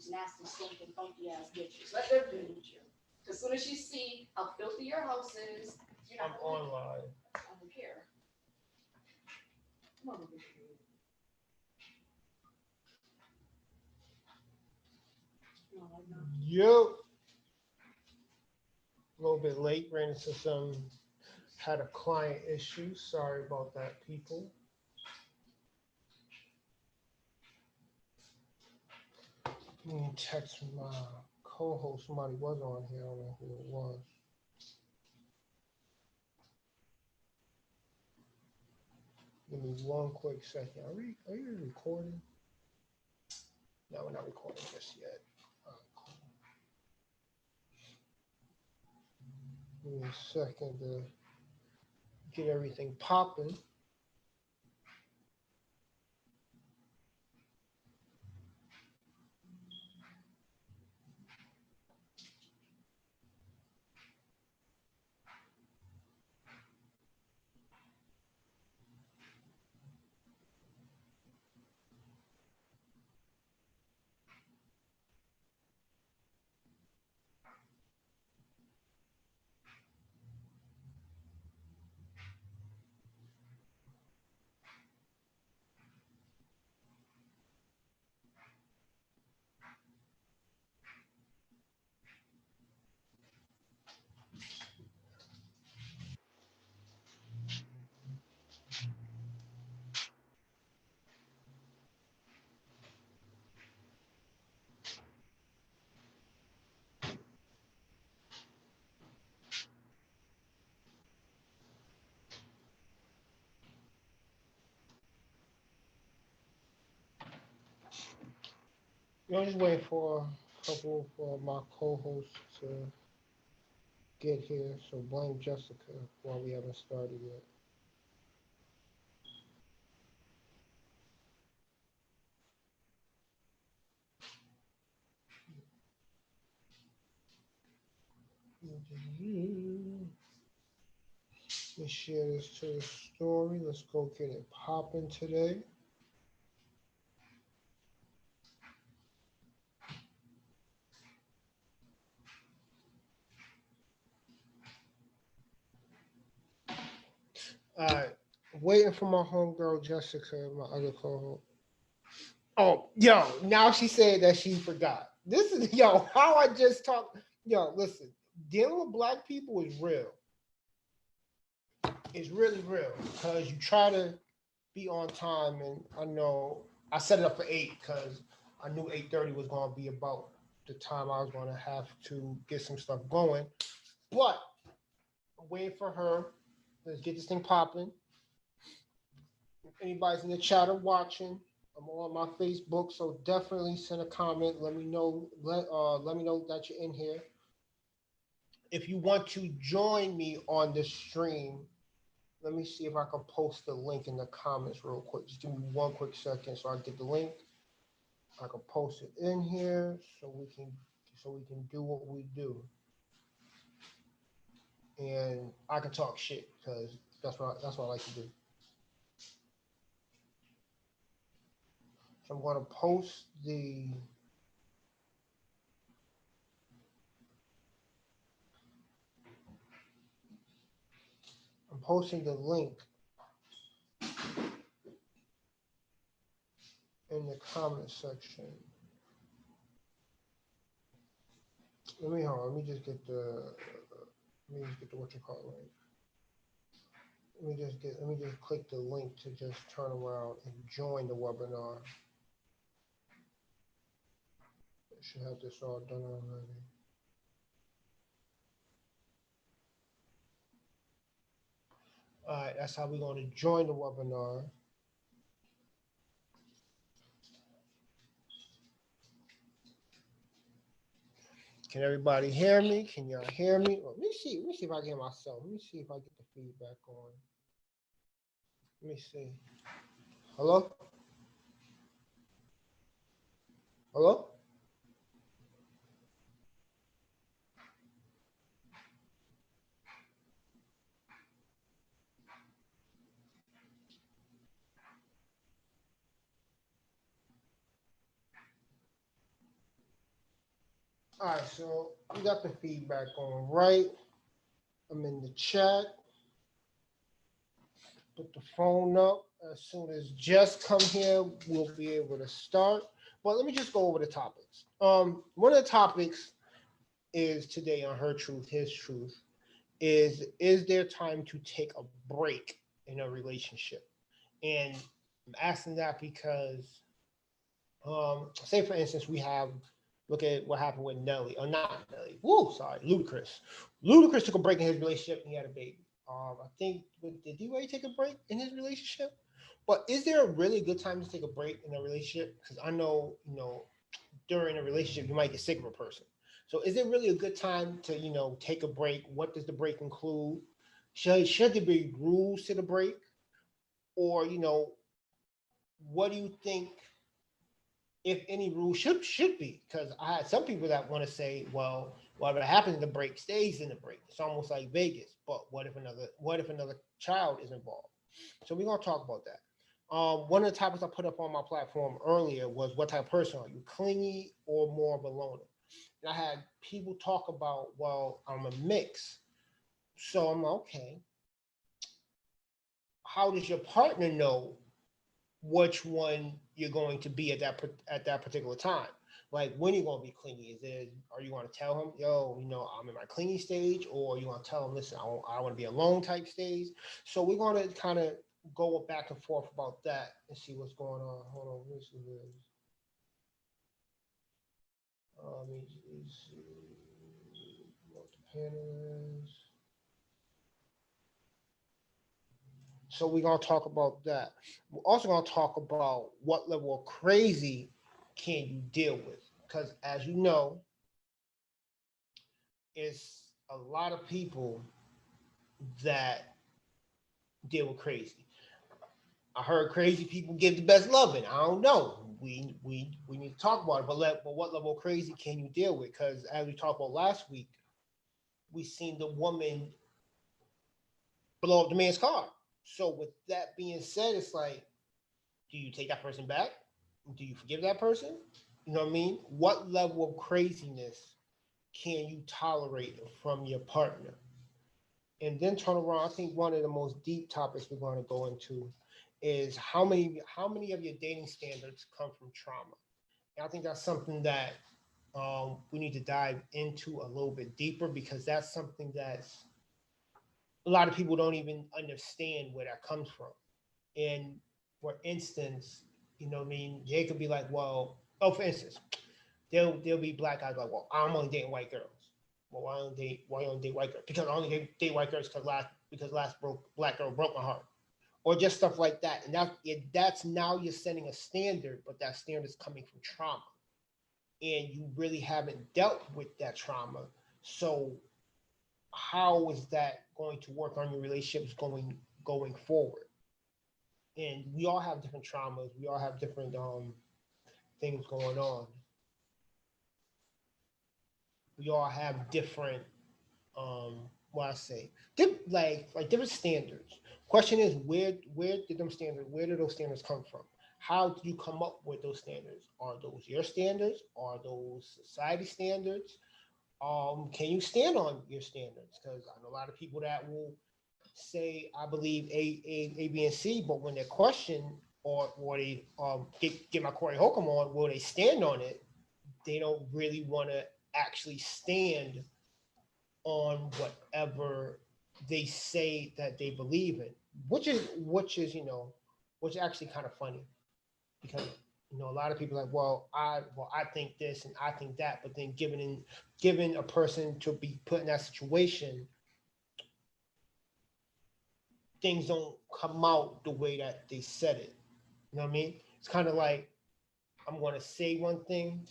these nasty, stinking, funky ass bitches. Let them deal with you. Because as soon as she see how filthy your house is, you're not I'm on live. I don't care. Come on, baby. No, no. Yo. A little bit late, ran into had a client issue. Sorry about that, people. Let me text my co-host. Somebody was on here. I don't know who it was. Give me one quick second. Are you recording? No, we're not recording just yet. Cool. Give me a second to get everything popping. I'm just waiting for a couple of my co-hosts to get here. So blame Jessica while we haven't started yet. Let's share this to the story. Let's go get it popping today. All right. Waiting for my homegirl Jessica, my other co-host. Oh, yo, now she said that she forgot. This is, yo, how I just talked. Yo, listen, dealing with black people is real. It's really real because you try to be on time, and I know I set it up for 8 because I knew 8:30 was going to be about the time I was going to have to get some stuff going. But I'm waiting for her. Let's get this thing popping. If anybody's in the chat or watching, I'm on my Facebook, so definitely send a comment. Let me know. Let me know that you're in here. If you want to join me on the stream, let me see if I can post the link in the comments real quick. Just give me one quick second so I get the link. I can post it in here so we can do what we do. And I can talk shit because that's what I like to do. So I'm going to post I'm posting the link in the comment section. Let me just get the what you call it link. Let me just click the link to just turn around and join the webinar. I should have this all done already. All right, that's how we're going to join the webinar. Can everybody hear me? Can y'all hear me? Let me see if I can hear myself. Let me see if I get the feedback on. Let me see. Hello? Hello? All right, so we got the feedback on right. I'm in the chat. Put the phone up. As soon as Jess come here, we'll be able to start. But let me just go over the topics. One of the topics is today on Her Truth, His Truth. Is there time to take a break in a relationship? And I'm asking that because, say for instance, we have look at what happened with Nelly, or not Nelly. Woo, sorry, Ludacris. Ludacris took a break in his relationship and he had a baby. I think did D-Way take a break in his relationship? But is there a really good time to take a break in a relationship? Because I know, during a relationship you might get sick of a person. So is it really a good time to, take a break? What does the break include? Should there be rules to the break? Or, what do you think, if any rule should be? Because I had some people that want to say, well, whatever happens in the break stays in the break. It's almost like Vegas. But what if another child is involved? So we're gonna talk about that. One of the topics I put up on my platform earlier was, what type of person are you, clingy or more of a loner? And I had people talk about, well, I'm a mix. So I'm like, okay. How does your partner know which one you're going to be at that particular time? Like, when you're going to be clingy? Are you going to tell him, yo, I'm in my clingy stage, or you want to tell him, listen, I want to be alone type stage? So we're going to kind of go back and forth about that and see what's going on. Hold on, this is let me see what the panel is. So we're gonna talk about that. We're also gonna talk about what level of crazy can you deal with, because as you know, it's a lot of people that deal with crazy. I heard crazy people give the best loving. I don't know. We need to talk about it. But what level of crazy can you deal with? Because as we talked about last week, we seen the woman blow up the man's car. So with that being said, it's like, do you take that person back? Do you forgive that person? You know what I mean? What level of craziness can you tolerate from your partner? And then turn around. I think one of the most deep topics we're going to go into is how many of your dating standards come from trauma. And I think that's something that we need to dive into a little bit deeper, because that's something that a lot of people don't even understand where that comes from. And for instance, Jay could be like, well, for instance, there'll be black guys like, well, I'm only dating white girls. Well, why don't date white girls? Because I only date white girls because last black girl broke my heart. Or just stuff like that. And that's now you're setting a standard, but that standard is coming from trauma. And you really haven't dealt with that trauma. So how is that going to work on your relationships going forward? And we all have different traumas. We all have different things going on. We all have different different standards. Question is, where did those standards come from? How did you come up with those standards? Are those your standards? Are those society standards? Can you stand on your standards? Because I know a lot of people that will say, I believe A, B, and C, but when they're questioned, or they get my Corey Holcomb on, will they stand on it? They don't really want to actually stand on whatever they say that they believe in, which is actually kind of funny, because a lot of people are like, I think this and I think that, but then given a person to be put in that situation, things don't come out the way that they said it. You know what I mean? It's kind of like, I'm going to say one thing,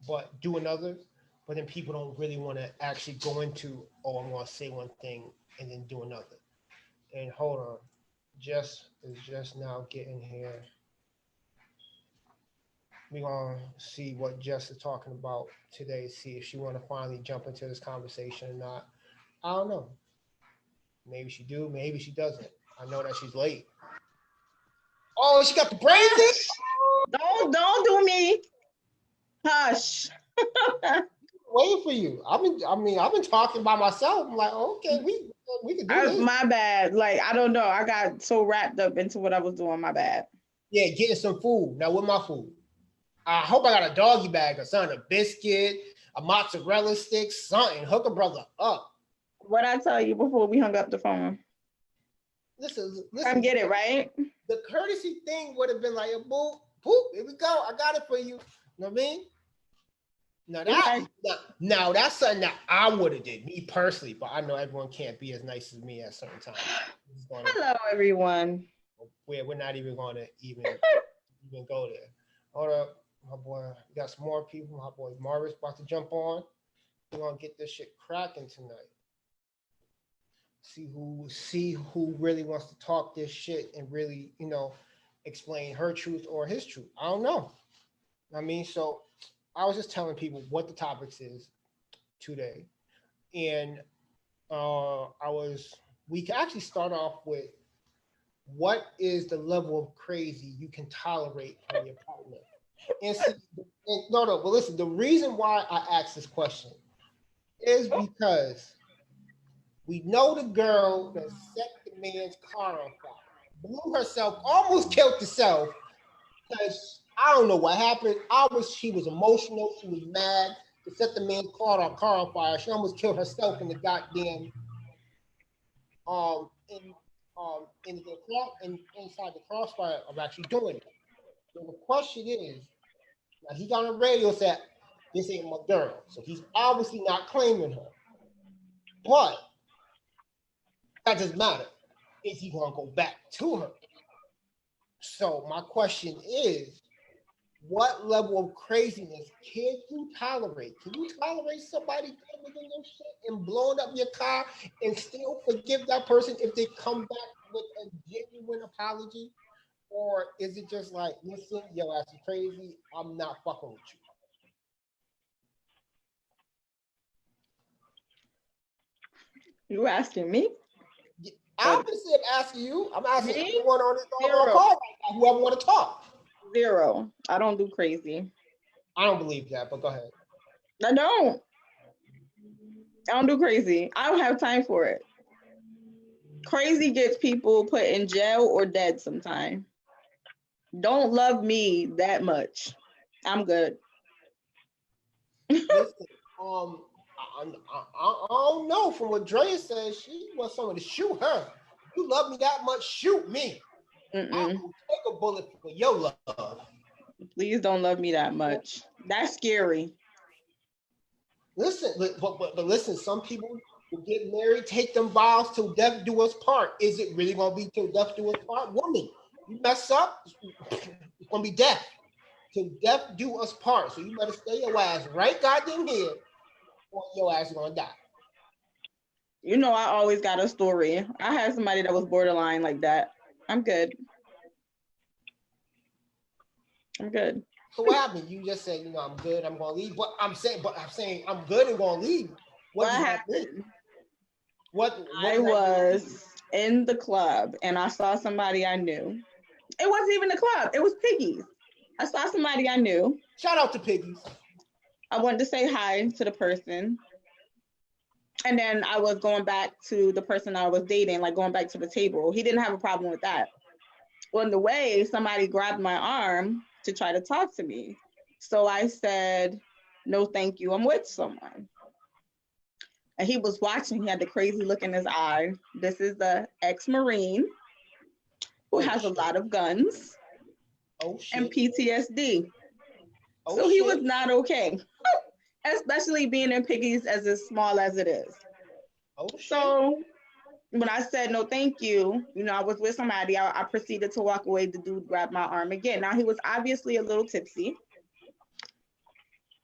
but do another. But then people don't really want to actually go into, I'm going to say one thing and then do another. And hold on. Jess is just now getting here. We're going to see what Jess is talking about today, see if she want to finally jump into this conversation or not. I don't know. Maybe she do, maybe she doesn't. I know that she's late. Oh, she got the braids in? Don't do me. Hush. Waiting you. I've been talking by myself. I'm like, okay, we can do this. My bad. Like, I don't know. I got so wrapped up into what I was doing. My bad. Yeah, getting some food. Now, with my food, I hope I got a doggy bag or something, a biscuit, a mozzarella stick, something. Hook a brother up. What I tell you before we hung up the phone? Listen. Come get it, right? The courtesy thing would have been like, boop, boop, here we go. I got it for you. You know what I mean? Now that's something that I would have did, me personally, but I know everyone can't be as nice as me at certain times. Hello, everyone. We're not even going to even go there. Hold up, my boy. We got some more people. My boy Marvis about to jump on. We're gonna get this shit cracking tonight. See who really wants to talk this shit and really, explain her truth or his truth. I don't know. I mean, so I was just telling people what the topics is today, and we can actually start off with what is the level of crazy you can tolerate from your partner. But listen, the reason why I asked this question is because we know the girl that set the man's car on fire, blew herself, almost killed herself because I don't know what happened. She was emotional, she was mad to set the man's car on fire. She almost killed herself in the goddamn inside the crossfire of actually doing it. So the question is, now he got on the radio said, this ain't my girl. So he's obviously not claiming her. But that doesn't matter. Is he gonna go back to her? So my question is, what level of craziness can you tolerate? Can you tolerate somebody within your shit and blowing up your car and still forgive that person if they come back with a genuine apology? Or is it just like, listen, yo, ass is crazy, I'm not fucking with you? You asking me? I'm asking you. I'm asking everyone on this call right now, whoever want to talk. 0. I don't do crazy. I don't believe that, but go ahead. I don't do crazy. I don't have time for it. Crazy gets people put in jail or dead sometime. Don't love me that much. I'm good. Listen, I don't know. From what Drea says, she wants someone to shoot her. You love me that much, shoot me. I will take a bullet for your love. Please don't love me that much. That's scary. Listen, but listen, some people will get married, take them vows till death do us part. Is it really gonna be till death do us part? Woman, you mess up, it's gonna be death. Till death do us part. So you better stay your ass right goddamn here, or your ass is gonna die. You know, I always got a story. I had somebody that was borderline like that. I'm good. So what happened? You just said, I'm good, I'm gonna leave. But I'm saying I'm good and gonna leave. What happened? What I was in the club and I saw somebody I knew. It wasn't even the club, it was Piggy's. I saw somebody I knew. Shout out to Piggy's. I wanted to say hi to the person. And then I was going back to the person I was dating, like going back to the table. He didn't have a problem with that. On the way, somebody grabbed my arm to try to talk to me. So I said, no, thank you, I'm with someone. And he was watching, he had the crazy look in his eye. This is the ex-Marine who has a lot of guns and PTSD. So he was not okay, especially being in Piggy's as small as it is. So when I said no thank you, I was with somebody, I proceeded to walk away. The dude grabbed my arm again. Now he was obviously a little tipsy.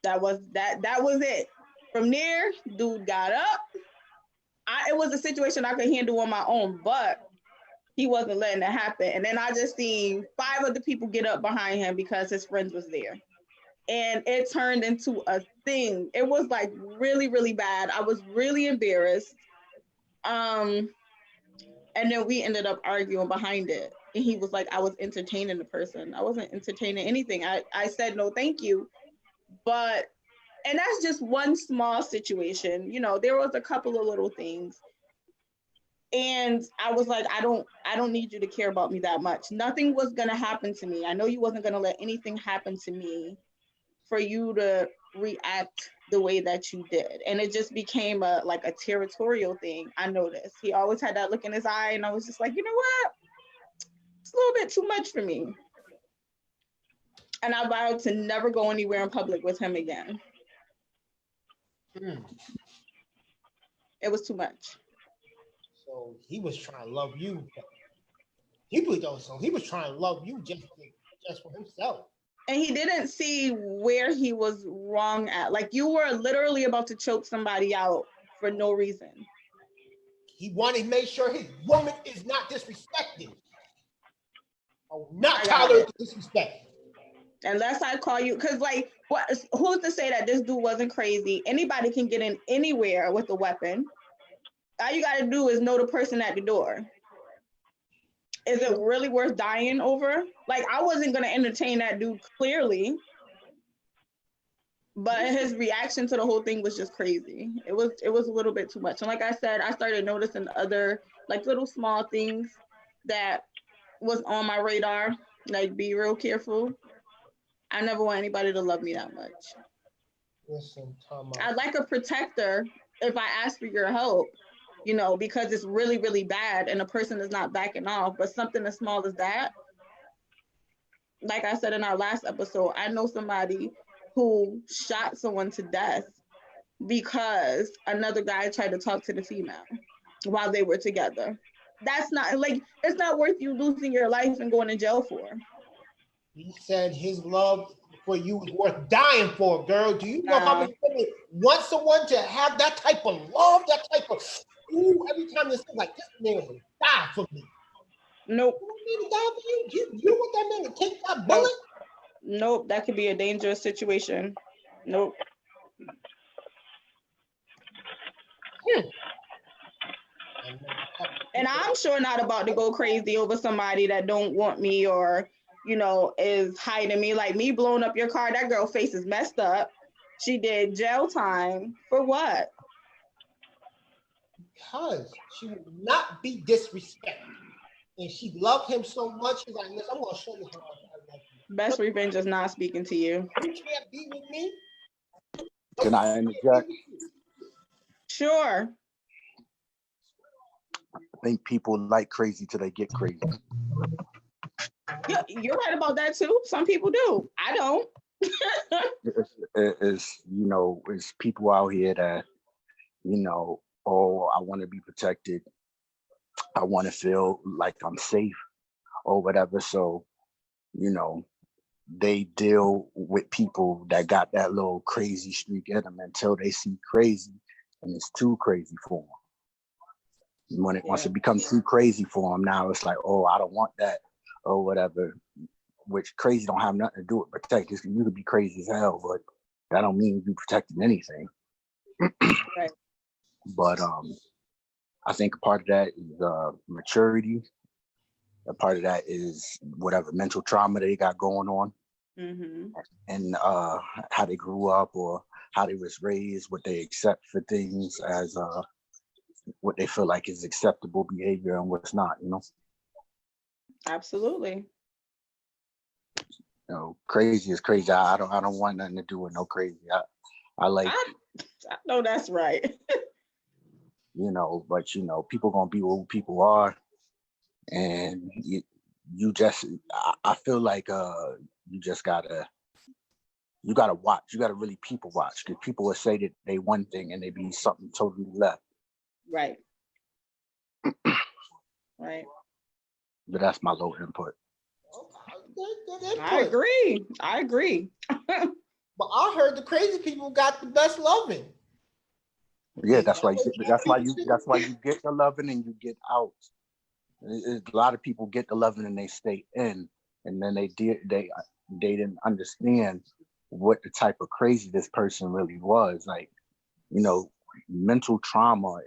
That was it. From there, dude got up. It was a situation I could handle on my own, but he wasn't letting it happen. And then I just seen 5 other people get up behind him because his friends was there. And it turned into a thing. It was like really, really bad. I was really embarrassed. And then we ended up arguing behind it. And he was like, I was entertaining the person. I wasn't entertaining anything. I said no thank you. But And that's just one small situation. You know, there was a couple of little things. And I was like, I don't need you to care about me that much. Nothing was gonna happen to me. I know you wasn't gonna let anything happen to me for you to react the way that you did. And it just became a territorial thing. I noticed. He always had that look in his eye, and I was just like, you know what? It's a little bit too much for me. And I vowed to never go anywhere in public with him again. It was too much. So he was trying to love you. He was trying to love you just for himself. And he didn't see where he was wrong at. Like, you were literally about to choke somebody out for no reason. He wanted to make sure his woman is not disrespected. Or not tolerate disrespect. Unless I call you, because like, who's to say that this dude wasn't crazy? Anybody can get in anywhere with a weapon. All you gotta do is know the person at the door. Is it really worth dying over? Like, I wasn't gonna entertain that dude, clearly. But his reaction to the whole thing was just crazy. It was a little bit too much. And like I said, I started noticing other like little small things that was on my radar. Like, be real careful. I never want anybody to love me that much. Listen, I'd like a protector if I ask for your help, you know, because it's really, really bad and the person is not backing off. But something as small as that, like I said in our last episode, I know somebody who shot someone to death because another guy tried to talk to the female while they were together. That's not, like, it's not worth you losing your life and going to jail for. He said his love for you is worth dying for, girl. Do you know how many women want someone to have that type of love, that type of, ooh, every time they say, like, this man will die for me. Nope. You want me to die for you? You want that man to take that bullet? Nope, that could be a dangerous situation. Nope. And I'm sure not about to go crazy over somebody that don't want me or, you know, is hiding me. Like, me blowing up your car, that girl face is messed up. She did jail time for what? Because she would not be disrespected. And she loved him so much, she's like, listen, I'm going to show you how I love you. Best revenge is not speaking to you. You can't be with me. Can I interject? Sure. I think people like crazy till they get crazy. Yeah, you're right about that too. Some people do. I don't. It's you know, it's people out here that, you know, oh, I want to be protected. I want to feel like I'm safe or whatever. So, you know, they deal with people that got that little crazy streak in them until they see crazy and it's too crazy for them. Once it becomes too crazy for them, now it's like, oh, I don't want that or whatever, which crazy don't have nothing to do with protect. You could be crazy as hell, but that don't mean you protecting anything. Right. But I think a part of that is maturity. A part of that is whatever mental trauma they got going on, and how they grew up or how they was raised, what they accept for things as what they feel like is acceptable behavior and what's not. You know. Absolutely. You know, crazy is crazy. I don't want nothing to do with no crazy. I like. I know that's right. You know, but you know, people gonna be who people are, and you just. I feel like you just gotta. You gotta watch. You gotta really people watch, because people will say that they one thing and they be something totally left. Right. Right. But that's my low input. Good input. I agree. But I heard the crazy people got the best loving. Yeah, that's why you get the loving and you get out. A lot of people get the loving and they stay in, and then they didn't understand what the type of crazy this person really was. Like, you know, mental trauma,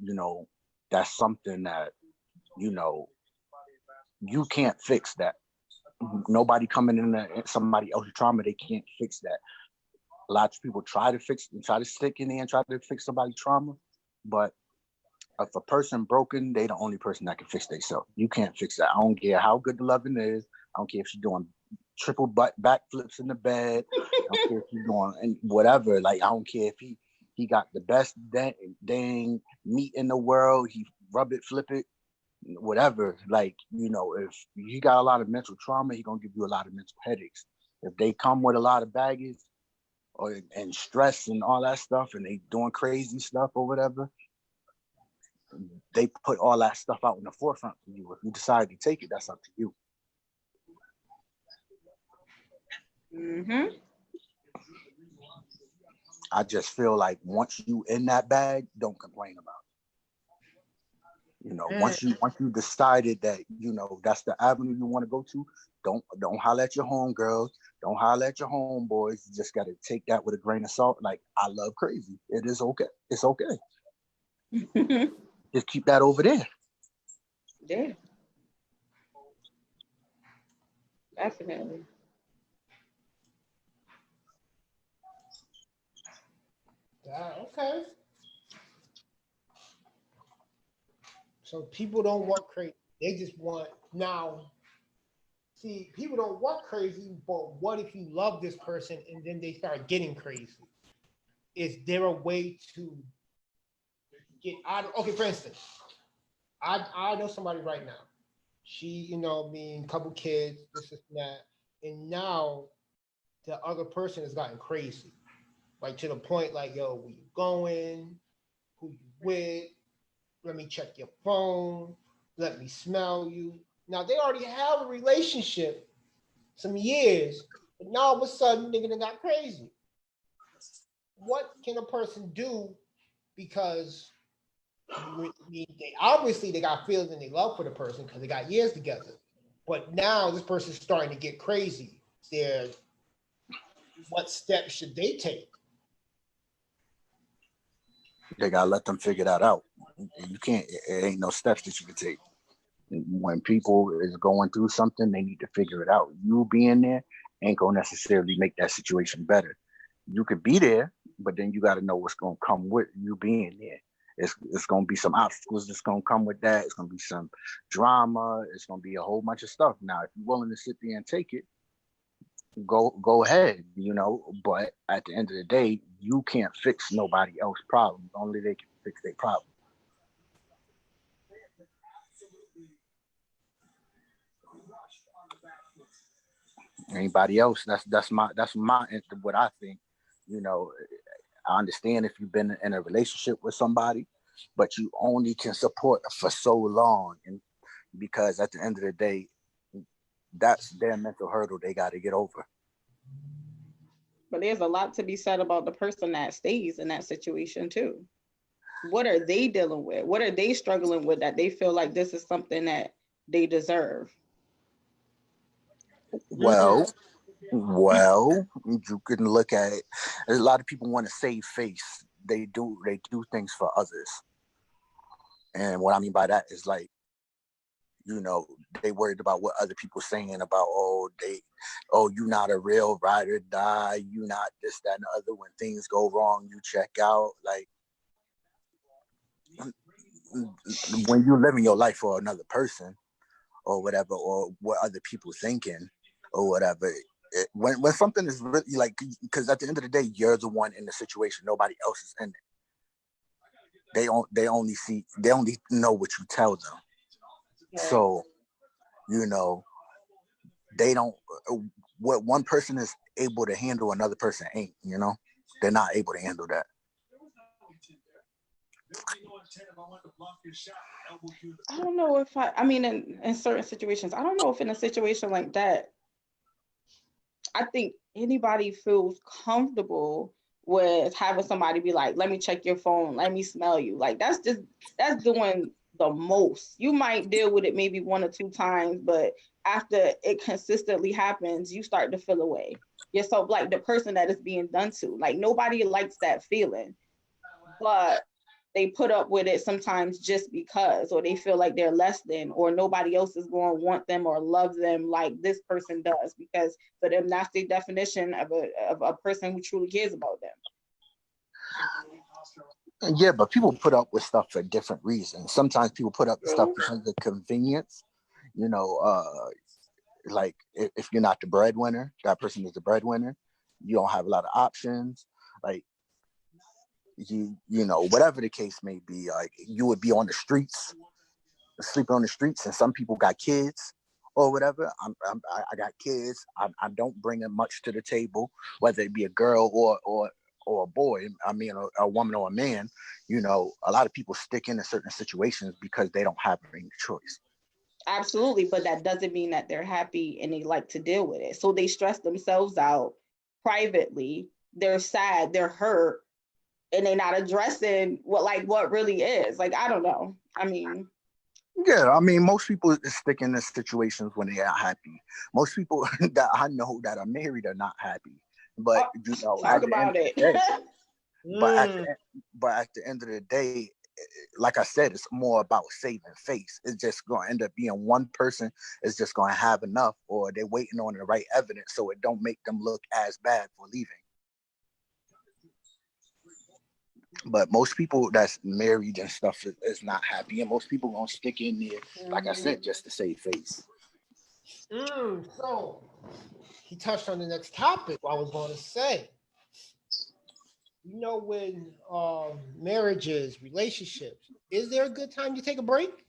you know, that's something that, you know, you can't fix that. Nobody coming in somebody else's trauma, they can't fix that. a lot of people try to stick in there and try to fix somebody's trauma, but if a person broken, they the only person that can fix themselves. You can't fix that. I don't care how good the loving is. I don't care if she's doing triple backflips in the bed. I don't care if he's doing whatever. Like, I don't care if he got the best dang meat in the world. He rub it, flip it, whatever. Like, if he got a lot of mental trauma, he gonna give you a lot of mental headaches. If they come with a lot of baggage and stress and all that stuff, and they doing crazy stuff or whatever, they put all that stuff out in the forefront for you. If you decide to take it, that's up to you. Mm-hmm. I just feel like once you in that bag, don't complain about it. Once you decided that, that's the avenue you want to go to, don't holler at your homegirls, don't holler at your homeboys. You just gotta take that with a grain of salt. Like, I love crazy. It is okay. It's okay. Just keep that over there. Yeah. Definitely. Okay. So people don't want crazy. They just want now. See, people don't want crazy, but what if you love this person and then they start getting crazy? Is there a way to get out of? Okay, for instance, I know somebody right now. She, couple kids, this and that, and now the other person has gotten crazy, like to the point like, yo, where you going? Who you with? Let me check your phone. Let me smell you. Now they already have a relationship, some years, but now all of a sudden nigga done got crazy. What can a person do? Because they obviously they got feelings and they love for the person because they got years together. But now this person's starting to get crazy. What steps should they take? They gotta let them figure that out. You can't. It ain't no steps that you can take. When people is going through something, they need to figure it out. You being there ain't gonna necessarily make that situation better. You could be there, but then you got to know what's gonna come with you being there. It's gonna be some obstacles that's gonna come with that. It's gonna be some drama. It's gonna be a whole bunch of stuff. Now, if you're willing to sit there and take it, go ahead, But at the end of the day, you can't fix nobody else's problem. Only they can fix their problem. Anybody else? That's my what I think. I understand if you've been in a relationship with somebody, but you only can support for so long, and because at the end of the day, that's their mental hurdle they got to get over. But there's a lot to be said about the person that stays in that situation too. What are they dealing with? What are they struggling with that they feel like this is something that they deserve? Well, you can look at it. A lot of people want to save face. They do things for others. And what I mean by that is like, they worried about what other people saying about, you not a real ride or die. You not this, that, and the other. When things go wrong, you check out. Like, when you living your life for another person or whatever, or what other people thinking or whatever, when something is really like, because at the end of the day, you're the one in the situation. Nobody else is in it. They only know what you tell them. Right. So, they don't. What one person is able to handle, another person ain't. They're not able to handle that. I don't know if I mean, in certain situations, I don't know if in a situation like that, I think anybody feels comfortable with having somebody be like, let me check your phone, let me smell you. Like, that's doing the most. You might deal with it maybe 1 or 2 times, but after it consistently happens, you start to feel away. Yourself, like the person that is being done to. Like, nobody likes that feeling. But they put up with it sometimes just because, or they feel like they're less than, or nobody else is going to want them or love them like this person does, because for them, that's the definition of a person who truly cares about them. Yeah, but people put up with stuff for different reasons. Sometimes people put up with stuff because of convenience. You know, like if you're not the breadwinner, that person is the breadwinner. You don't have a lot of options. Like you know, whatever the case may be, like you would be on the streets, sleeping on the streets, and some people got kids or whatever. I got kids. I don't bring in much to the table, whether it be a girl or a boy. I mean, a woman or a man. You know, a lot of people stick into certain situations because they don't have any choice. Absolutely, but that doesn't mean that they're happy and they like to deal with it. So they stress themselves out privately. They're sad, they're hurt, and they're not addressing what really is. Like, I don't know. I mean, yeah, I mean, most people stick in situations when they are happy. Most people that I know that are married are not happy. But you know, talk about it. But at the end of the day, like I said, it's more about saving face. It's just going to end up being one person is just going to have enough, or they're waiting on the right evidence so it don't make them look as bad for leaving. But most people that's married and stuff is not happy, and most people gonna stick in there, like I said, just to save face. So he touched on the next topic. I was going to say, you know, when marriages, relationships, is there a good time to take a break?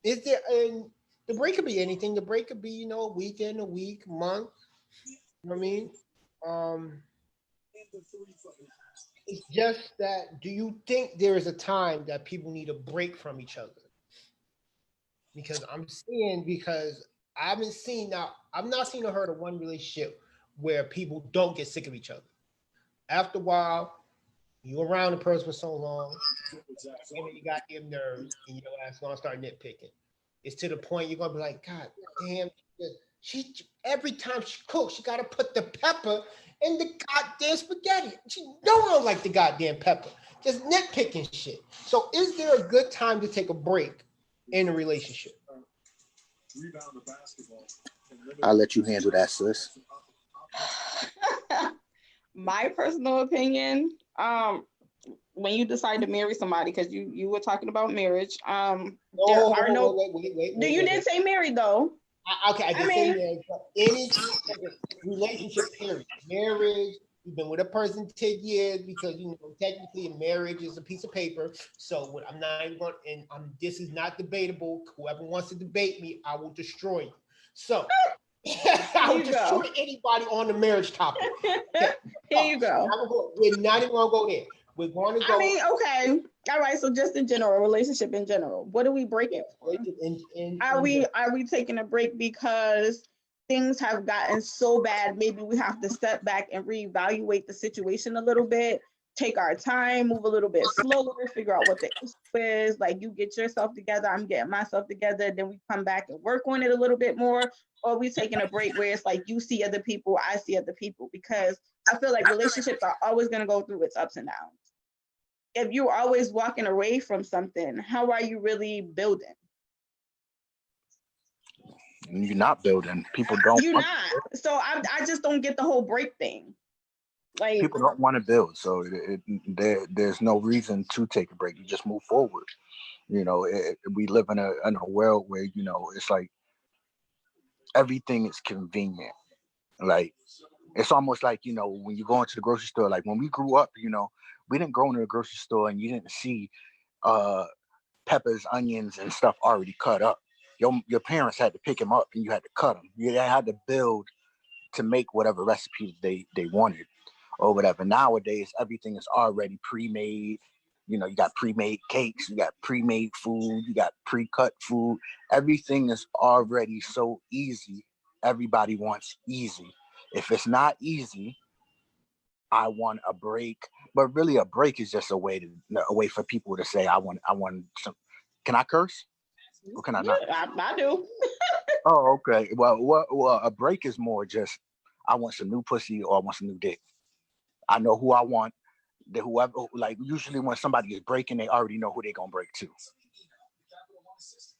Is there? And the break could be anything. The break could be, you know, a weekend, a week, month. You know what I mean? It's just that, do you think there is a time that people need a break from each other? Because I haven't seen now, I've not seen or heard of one relationship where people don't get sick of each other. After a while, you around the person for so long, maybe you got them nerves, and your ass gonna start nitpicking. It's to the point you're gonna be like, God damn, she every time she cooks, she gotta put the pepper in the goddamn spaghetti. She don't like the goddamn pepper. Just nitpicking shit. So is there a good time to take a break in a relationship? I'll let you handle that, sis. My personal opinion, when you decide to marry somebody, because you were talking about marriage, you didn't say married though. Okay, I didn't say marriage, but any relationship period, marriage, you've been with a person 10 years, because you know technically a marriage is a piece of paper. So what I'm not even going, and this is not debatable. Whoever wants to debate me, I will destroy you. So I will destroy anybody on the marriage topic. Okay. Here you go. We're not even gonna go there. We're going to go. I mean, okay. All right. So just in general, relationship in general, what are we breaking for? Are we taking a break because things have gotten so bad? Maybe we have to step back and reevaluate the situation a little bit, take our time, move a little bit slower, figure out what the issue is. Like, you get yourself together, I'm getting myself together, then we come back and work on it a little bit more. Or are we taking a break where it's like you see other people, I see other people? Because I feel like relationships are always going to go through its ups and downs. If you're always walking away from something, how are you really building? You're not building. People don't. You're not. So I just don't get the whole break thing. Like, people don't want to build, so there's no reason to take a break. You just move forward. You know, we live in a world where, you know, it's like everything is convenient. Like, it's almost like, you know, when you go into the grocery store, like when we grew up, you know, we didn't go into the grocery store and you didn't see peppers, onions, and stuff already cut up. Your parents had to pick them up and you had to cut them. You had to build to make whatever recipe they wanted or whatever. Nowadays, everything is already pre-made. You know, you got pre-made cakes, you got pre-made food, you got pre-cut food. Everything is already so easy. Everybody wants easy. If it's not easy, I want a break. But really, a break is just a way for people to say, I want some. Can I curse? Or can I not? I do. Oh, okay. Well, a break is more just, I want some new pussy or I want some new dick. I know who I want. whoever, like usually when somebody is breaking, they already know who they're gonna break to.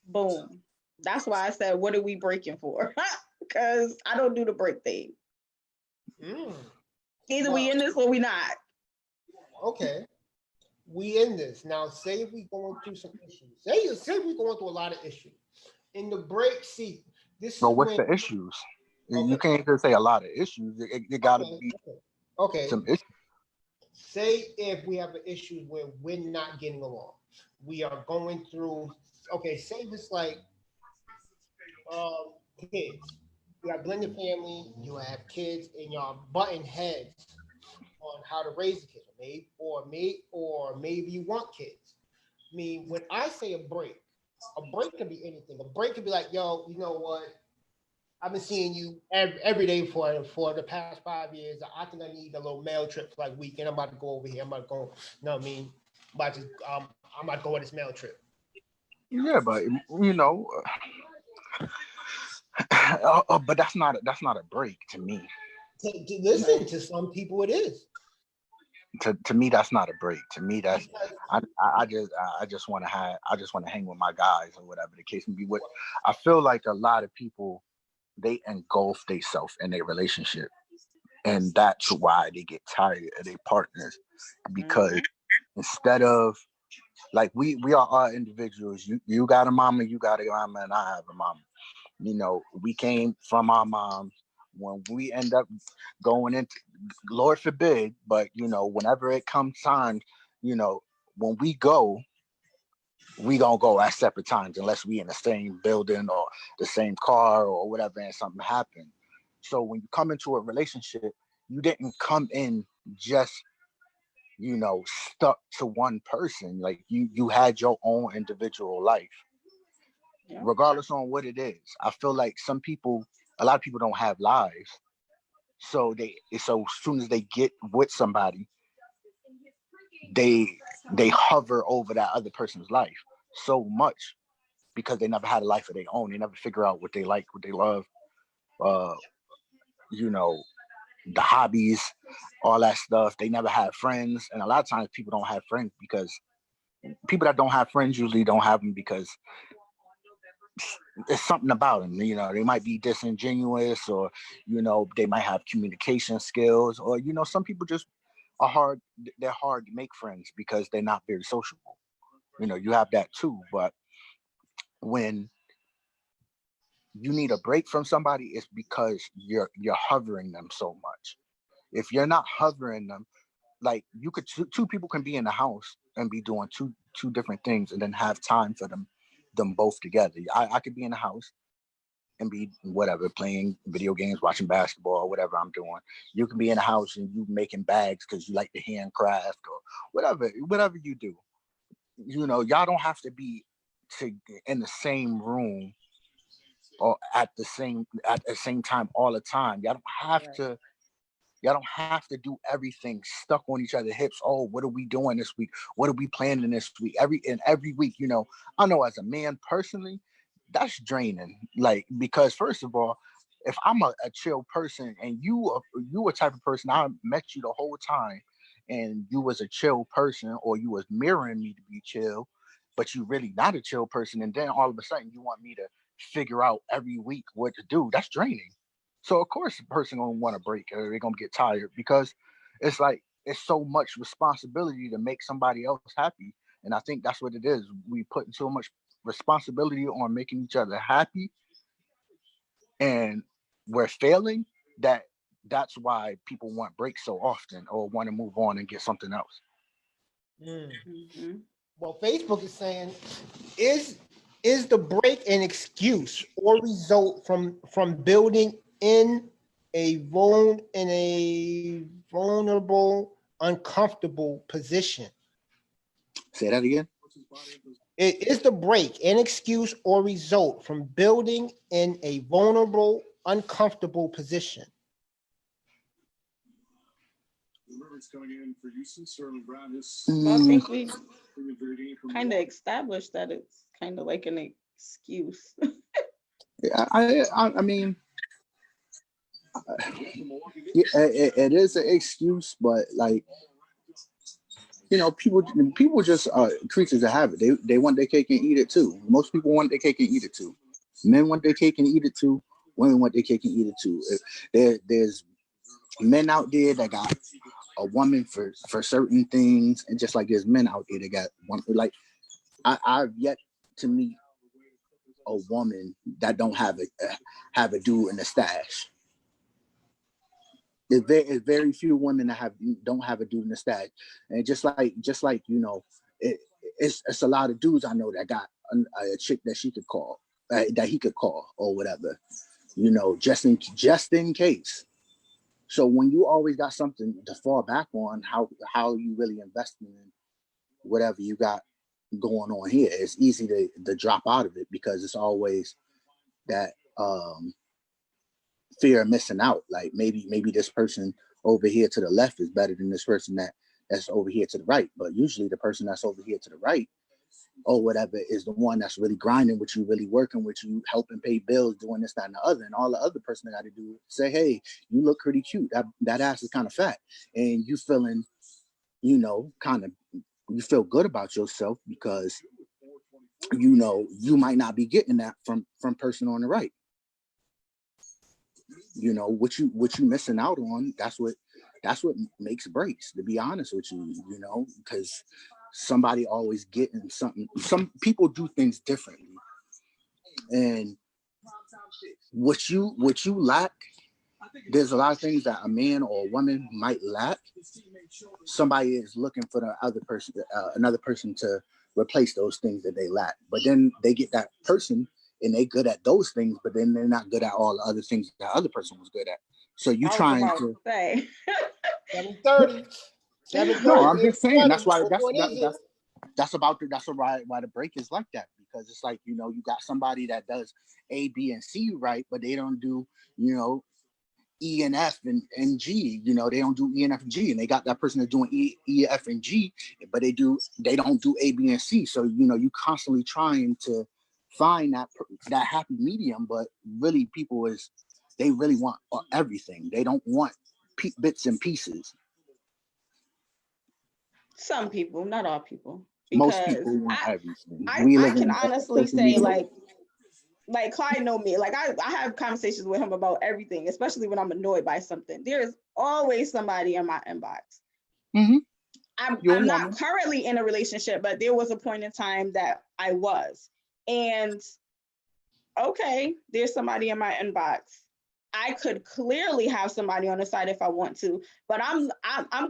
Boom. That's why I said, what are we breaking for? Because I don't do the break thing. Either we in this or we not. Okay. We in this. Now say if we going through some issues. Say we going through a lot of issues. In the break, see, this So is what's when the issues? okay. You can't just say a lot of issues. It gotta be Okay. some issues. Say if we have an issue where we're not getting along. We are going through okay, say it's like kids. You got blended family, you have kids, and y'all butting heads on how to raise the kids. Or maybe you want kids. I mean, when I say a break can be anything. A break can be like, yo, you know what? I've been seeing you every day for the past 5 years. I think I need a little mail trip for like a week, and I'm about to go over here. I'm about to go, you know what I mean? I'm about to go on this mail trip. Yeah, but but that's not a break to me. Listen, to some people it is. To me, that's not a break. To me, that's I just want to hang with my guys or whatever the case may be. What I feel like a lot of people, they engulf themselves in their relationship, and that's why they get tired of their partners, because instead of like we are all individuals. You got a mama, you got a mama, and I have a mama. We came from our moms. When we end up going into, Lord forbid, but whenever it comes time, when we go, we gonna go at separate times unless we in the same building or the same car or whatever, and something happened. So when you come into a relationship, you didn't come in just stuck to one person. Like you had your own individual life. Yeah. Regardless on what it is. I feel like a lot of people don't have lives. So as soon as they get with somebody, they hover over that other person's life so much because they never had a life of their own. They never figure out what they like, what they love, the hobbies, all that stuff. They never had friends. And a lot of times people don't have friends because people that don't have friends usually don't have them because it's something about them. They might be disingenuous, or they might have communication skills, or some people just they're hard to make friends because they're not very sociable. You have that too. But when you need a break from somebody, it's because you're hovering them so much. If you're not hovering them, like you could two people can be in the house and be doing two different things and then have time for them both together. I could be in the house and be whatever, playing video games, watching basketball, whatever I'm doing. You can be in the house and you making bags because you like to handcraft or whatever you do. Y'all don't have to be in the same room or at the same time all the time. Y'all don't have to do everything stuck on each other's hips. Oh, what are we doing this week? What are we planning this week? Every week, I know as a man personally, that's draining. Like, because first of all, if I'm a chill person and you a type of person, I met you the whole time and you was a chill person, or you was mirroring me to be chill, but you really not a chill person. And then all of a sudden you want me to figure out every week what to do. That's draining. So of course the person gonna want to break, or they're gonna get tired, because it's like it's so much responsibility to make somebody else happy. And I think that's what it is. We put so much responsibility on making each other happy, and we're failing. That's why people want breaks so often, or want to move on and get something else. Mm-hmm. Well, Facebook is saying, is the break an excuse or result from building in a vulnerable, uncomfortable position? Say that again. Is the break an excuse or result from building in a vulnerable, uncomfortable position? Well, I think we kind of established that it's kind of like an excuse. Yeah, I mean, it is an excuse, but like people just creatures of habit. They want their cake and eat it too. Most people want their cake and eat it too. Men want their cake and eat it too. Women want their cake and eat it too. There's men out there that got a woman for certain things, and just like there's men out there that got one. Like I've yet to meet a woman that don't have a dude in the stash. There's very few women that don't have a dude in the stash, and just like it's a lot of dudes I know that got a chick that she could call, that he could call or whatever, just in case. So when you always got something to fall back on, how you really investing in whatever you got going on here, it's easy to drop out of it because it's always that fear of missing out. Like maybe this person over here to the left is better than this person that's over here to the right. But usually the person that's over here to the right or whatever is the one that's really grinding with you, really working with you, helping pay bills, doing this, that, and the other. And all the other person got to do is say, hey, you look pretty cute. That ass is kind of fat. And you feeling, you feel good about yourself because, you might not be getting that from person on the right. What you missing out on, that's what makes breaks, to be honest with you, because somebody always getting something. Some people do things differently, and what you lack, there's a lot of things that a man or a woman might lack. Somebody is looking for the other person, another person to replace those things that they lack. But then they get that person and they good at those things, but then they're not good at all the other things that the other person was good at. So you trying to say 7:30. 7:30. no, I'm just saying What one is it? that's why the break is like that, because it's like, you got somebody that does A, B, and C right, but they don't do, E and F and G. They don't do E and F and G, and they got that person that's doing E, F, and G, but they don't do A, B, and C. So you constantly trying to find that happy medium, but really they really want everything. They don't want bits and pieces. some people, not all people, Most because people want everything. I can honestly say, like Clyde know me. Like I have conversations with him about everything, especially when I'm annoyed by something. There's always somebody in my inbox. Mm-hmm. I'm not currently in a relationship, but there was a point in time that I was. And okay, there's somebody in my inbox. I could clearly have somebody on the side if I want to, but I'm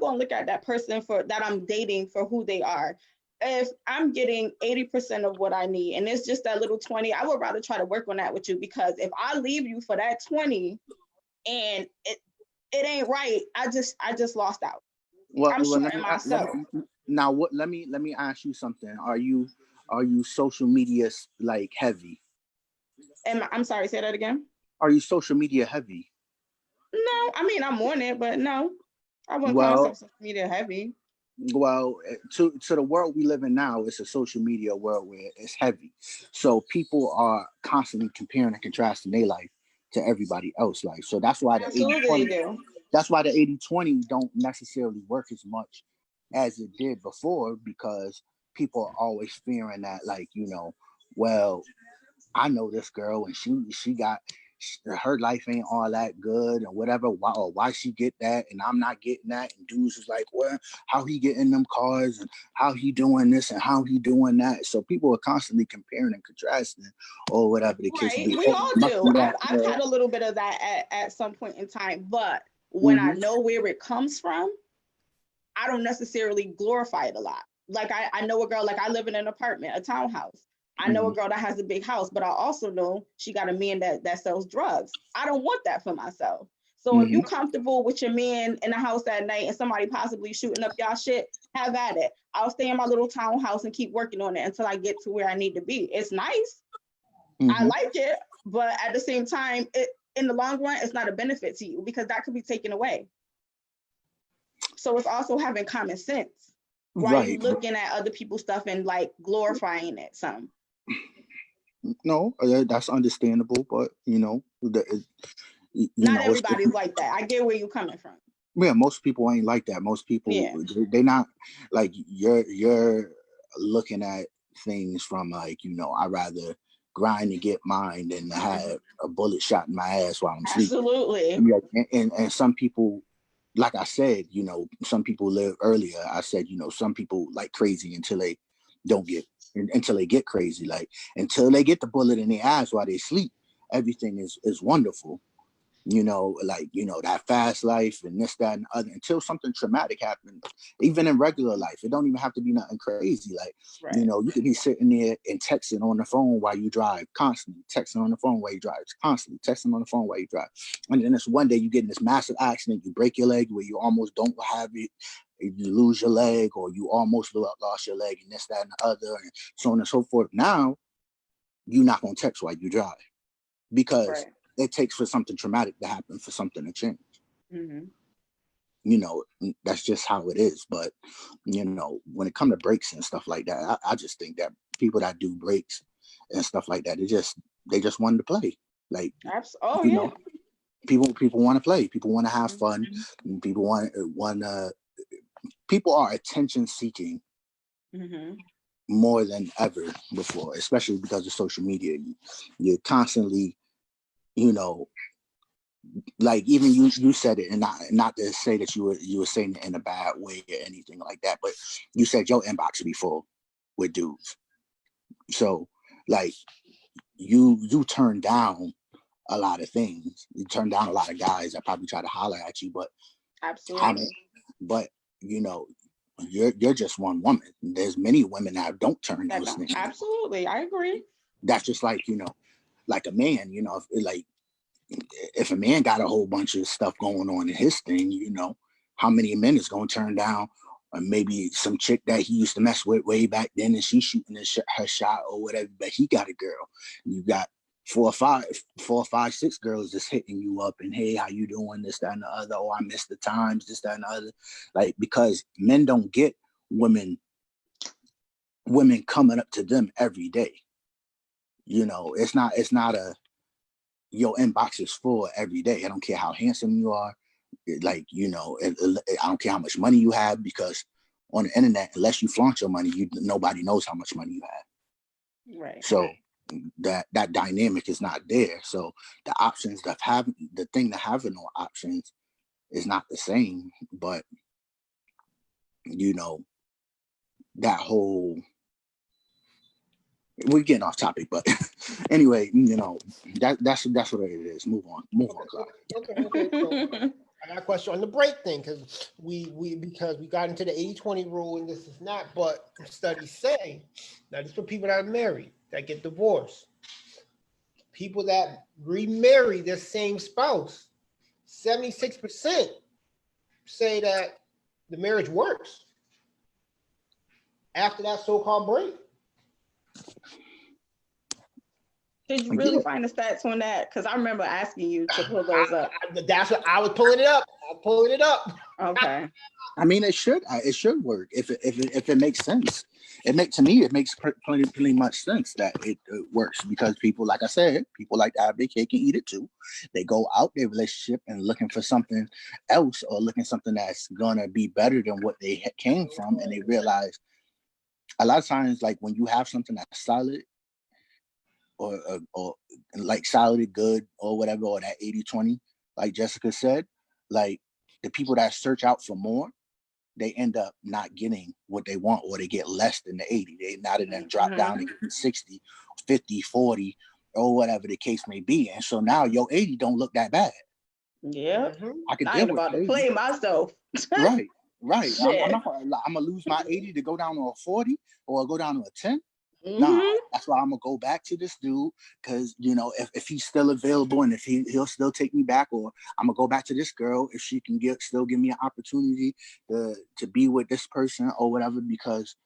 going to look at that person that I'm dating for who they are. If I'm getting 80% of what I need and it's just that little 20, I would rather try to work on that with you, because if I leave you for that 20 and it ain't right, I just lost out. I'm sure in myself. Let me ask you something. Are you social media like heavy? I'm sorry, say that again. Are you social media heavy? No, I mean, I'm on it, but no, I wouldn't call myself social media heavy. Well, to the world we live in now, it's a social media world where it's heavy. So people are constantly comparing and contrasting their life to everybody else's life. So that's why the 80/20, that's why the 80/20 don't necessarily work as much as it did before, because people are always fearing that, like, well, I know this girl and she got, her life ain't all that good and whatever. Why she get that and I'm not getting that? And dudes is like, well, how he getting them cars and how he doing this and how he doing that? So people are constantly comparing and contrasting or whatever the case may be. We all do. I've had a little bit of that at some point in time, but when I know where it comes from, I don't necessarily glorify it a lot. Like I know a girl, like I live in an apartment, a townhouse. I know a girl that has a big house, but I also know she got a man that sells drugs. I don't want that for myself. So if you comfortable with your man in the house at night and somebody possibly shooting up y'all shit, have at it. I'll stay in my little townhouse and keep working on it until I get to where I need to be. It's nice. I like it, but at the same time, in the long run, it's not a benefit to you because that could be taken away. So it's also having common sense. Why are you looking at other people's stuff and like glorifying it some? No, that's understandable, but not everybody's like that. I get where you're coming from. Yeah, most people ain't like that. Most people, Yeah. they not like you're looking at things from like, I'd rather grind and get mine than to have a bullet shot in my ass while I'm sleeping. Absolutely. Yeah, and some people, like I said, some people live earlier. I said, some people like crazy until they don't get until they get crazy. Like until they get the bullet in their ass while they sleep, everything is wonderful. That fast life and this, that, and other until something traumatic happens. Even in regular life, it don't even have to be nothing crazy. Like, Right. you could be sitting there and texting on the phone while you drive, constantly texting on the phone while you drive, constantly texting on the phone while you drive. And then this one day you get in this massive accident, you break your leg where you almost don't have it, you lose your leg, or you almost lost your leg, and this, that, and the other, and so on and so forth. Now, you're not gonna text while you drive because Right. it takes for something traumatic to happen for something to change. Mm-hmm. That's just how it is. But when it comes to breaks and stuff like that, I just think that people that do breaks and stuff like that, they just wanted to play. Like, people want to play. People want to have fun. People people are attention seeking more than ever before, especially because of social media. You're constantly, like even you said it, and not to say that you were saying it in a bad way or anything like that, but you said your inbox be full with dudes. So like you turn down a lot of things. You turn down a lot of guys that probably try to holler at you, but Absolutely. But you're just one woman. There's many women that don't turn those things. Absolutely, I agree. That's just like like a man. If a man got a whole bunch of stuff going on in his thing, how many men is going to turn down maybe some chick that he used to mess with way back then and she's shooting her shot or whatever, but he got a girl. You got 4 or 5, 6 girls just hitting you up and, hey, how you doing, this, that, and the other, oh, I missed the times, this, that, and the other. Like, because men don't get women coming up to them every day. It's not a your inbox is full every day. I don't care how handsome you are. Like, I don't care how much money you have, because on the internet, unless you flaunt your money, nobody knows how much money you have. Right. So that dynamic is not there. So the options that having no options is not the same. But that whole, we're getting off topic, but anyway, that's what it is. Move on, Clyde. Okay. So I got a question on the break thing, because we got into the 80-20 rule and this is not, but studies say that it's for people that are married, that get divorced. People that remarry their same spouse, 76% say that the marriage works after that so-called break. Did you really find the stats on that? Because I remember asking you to pull those up. That's what I was pulling it up. I'm pulling it up. Okay. I mean, it should work if it makes sense. To me, it makes pretty much sense that it works, because people, like I said, people like to have their cake and eat it too. They go out their relationship and looking for something else, or looking something that's gonna be better than what they came from, and they realize a lot of times, like when you have something that's solid, or like solid good or whatever, or that 80-20, like Jessica said, like the people that search out for more, they end up not getting what they want, or they get less than the 80. They not in then drop down to getting 60, 50, 40, or whatever the case may be. And so now your 80 don't look that bad. Yeah. I can I deal ain't with about to 80. play myself. Right. I'm gonna lose my 80 to go down to a 40 or go down to a 10. Nah, that's why I'm gonna go back to this dude, because if he's still available, and if he'll still take me back, or I'm gonna go back to this girl if she can still give me an opportunity to be with this person or whatever, because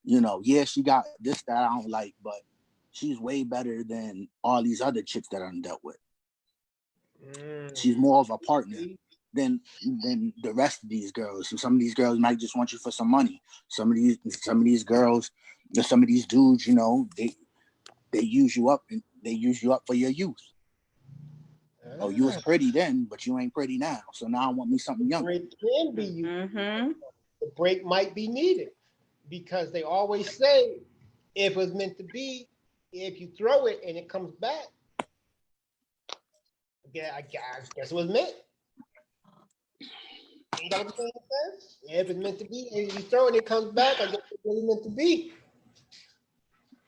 yeah, she got this that I don't like, but she's way better than all these other chicks that I'm dealt with. She's more of a partner than the rest of these girls. So some of these girls might just want you for some money. Some of these girls, some of these dudes, they use you up, and they use you up for your youth. Oh, you was pretty then, but you ain't pretty now. So now I want me something younger. It can be you. Mm-hmm. The break might be needed because they always say if it's meant to be, if you throw it and it comes back, yeah, I guess it was meant. Ain't that what the saying says? If it's meant to be, and you throw it and it comes back, I guess it's really meant to be.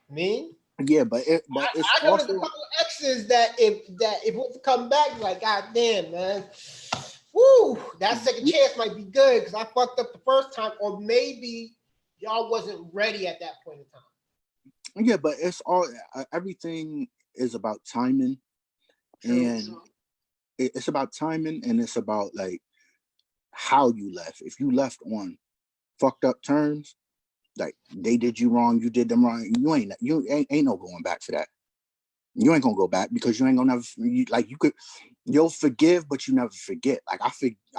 Me? Yeah, but it's I know there's a also, couple of exes that if it was to come back, like, God damn, man. Woo, that second chance might be good because I fucked up the first time, or maybe y'all wasn't ready at that point in time. yeah, but it's all, everything is about timing, and it's about timing, and it's about like how you left. If you left on fucked up terms, like they did you wrong, you did them wrong, you ain't no going back for that. You ain't gonna go back because you ain't gonna never you'll forgive, but you never forget. Like I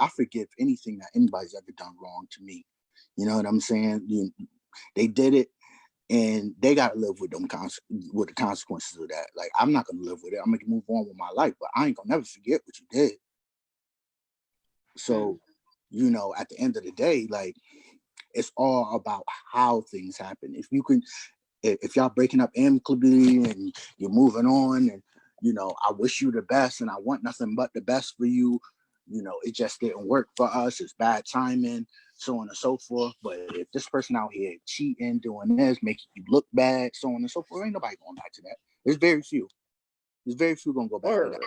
forgive anything that anybody's ever done wrong to me. You know what I'm saying? They did it, and they gotta live with with the consequences of that. Like I'm not gonna live with it. I'm gonna move on with my life, but I ain't gonna never forget what you did. So, at the end of the day, like it's all about how things happen. If y'all breaking up amicably and you're moving on, and I wish you the best and I want nothing but the best for you, it just didn't work for us, it's bad timing, so on and so forth. But if this person out here cheating, doing this, making you look bad, so on and so forth, ain't nobody going back to that. There's very few gonna go back to that,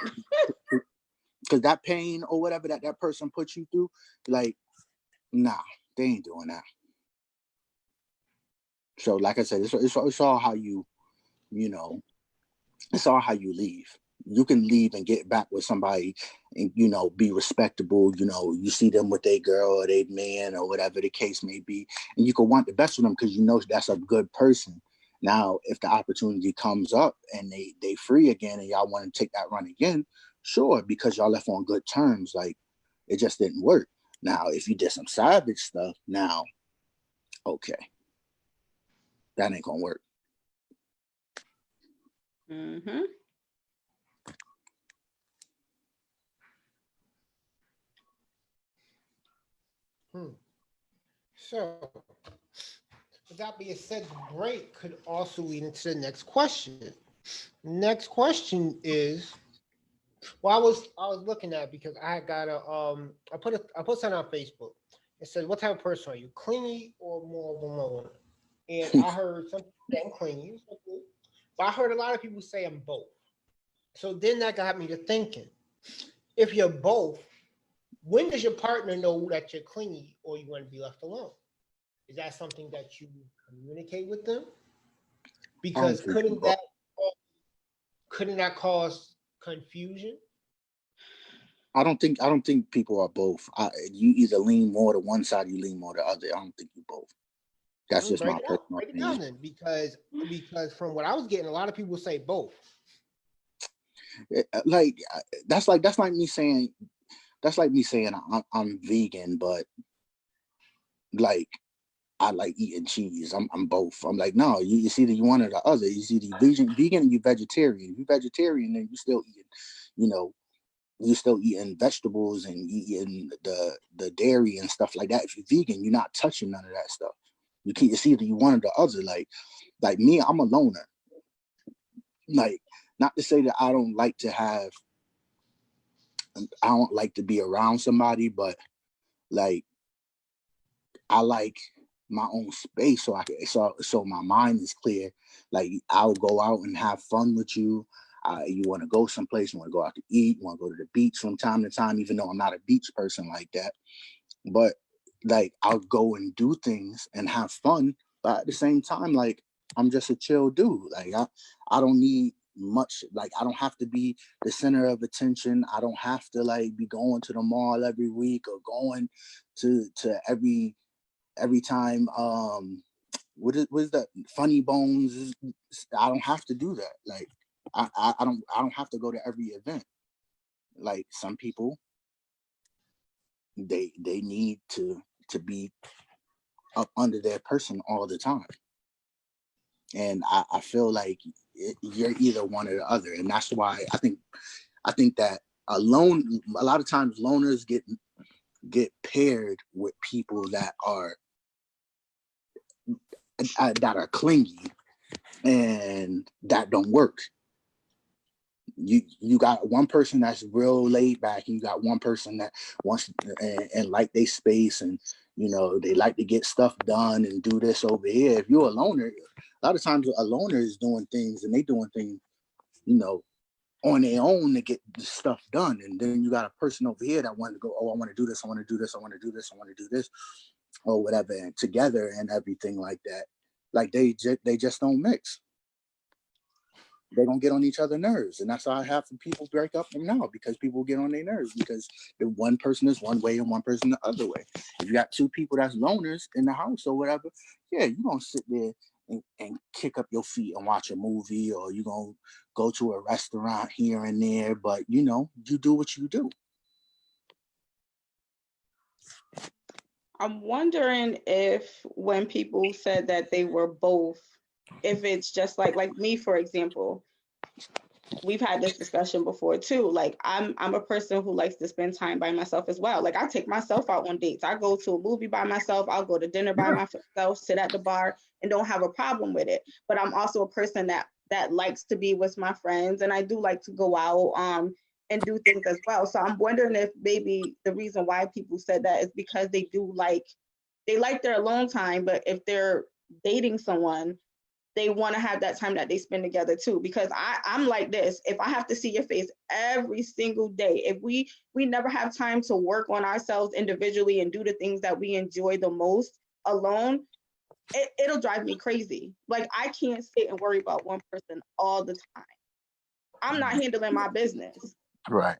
because that pain or whatever that person put you through, like, nah, they ain't doing that. So like I said, it's all how it's all how you leave. You can leave and get back with somebody and, be respectable. You see them with their girl or their man or whatever the case may be. And you can want the best for them because that's a good person. Now, if the opportunity comes up and they free again and y'all want to take that run again, sure, because y'all left on good terms. Like, it just didn't work. Now, if you did some savage stuff, now, okay, that ain't gonna work. Mm-hmm. So, with that being said, the break could also lead into the next question. Next question is, well, I was looking at it because I got I put something on Facebook. It says, what type of person are you, clingy or more of a loner? And I heard some people say I'm clingy, but I heard a lot of people say I'm both. So then that got me to thinking, if you're both, when does your partner know that you're clingy or you want to be left alone? Is that something that you communicate with them? Because couldn't that cause confusion? I don't think people are both. You either lean more to one side, or you lean more to the other. I don't think you both. That's just my personal break it opinion. down then, because from what I was getting, a lot of people say both. That's like me saying I'm vegan, but like I like eating cheese. I'm both. I'm like, no, it's either you one or the other. You either vegan, and you vegetarian. If you vegetarian, then you still eating, you're still eating vegetables and eating the dairy and stuff like that. If you're vegan, you're not touching none of that stuff. It's either you one or the other. Like me, I'm a loner. Like, not to say that I don't like to be around somebody, but like I like my own space, so my mind is clear. Like, I'll go out and have fun with you. You want to go someplace, you want to go out to eat, you want to go to the beach from time to time, even though I'm not a beach person like that. But like, I'll go and do things and have fun, but at the same time, like, I'm just a chill dude. Like, I don't need much. Like, I don't have to be the center of attention. I don't have to like be going to the mall every week or going to every time what is that, funny bones. I don't have to do that. Like, I don't have to go to every event. Like, some people, they need to be up under their person all the time, and I feel like you're either one or the other. And that's why I think that a lot of times loners get paired with people that are clingy, and that don't work. You got one person that's real laid back, and you got one person that wants and like they space, and they like to get stuff done and do this over here. If you're a loner, a lot of times a loner is doing things, and they doing things, on their own to get the stuff done. And then you got a person over here that wanted to go, oh, I want to do this, I want to do this, I want to do this, I want to do this, or whatever, and together and everything like that. Like they just don't mix. They don't get on each other's nerves, and that's how half of people break up from now, because people get on their nerves because the one person is one way and one person the other way. If you got two people that's loners in the house or whatever, yeah, you're gonna sit there and kick up your feet and watch a movie, or you're gonna go to a restaurant here and there, but you do what you do. I'm wondering if when people said that they were both, if it's just like me, for example, we've had this discussion before too. Like I'm a person who likes to spend time by myself as well. Like I take myself out on dates. I go to a movie by myself. I'll go to dinner by myself, sit at the bar, and don't have a problem with it. But I'm also a person that likes to be with my friends, and I do like to go out and do things as well. So I'm wondering if maybe the reason why people said that is because they like their alone time, but if they're dating someone, they want to have that time that they spend together too. Because I'm like this: if I have to see your face every single day, if we never have time to work on ourselves individually and do the things that we enjoy the most alone, it'll drive me crazy. Like I can't sit and worry about one person all the time. I'm not handling my business. Right.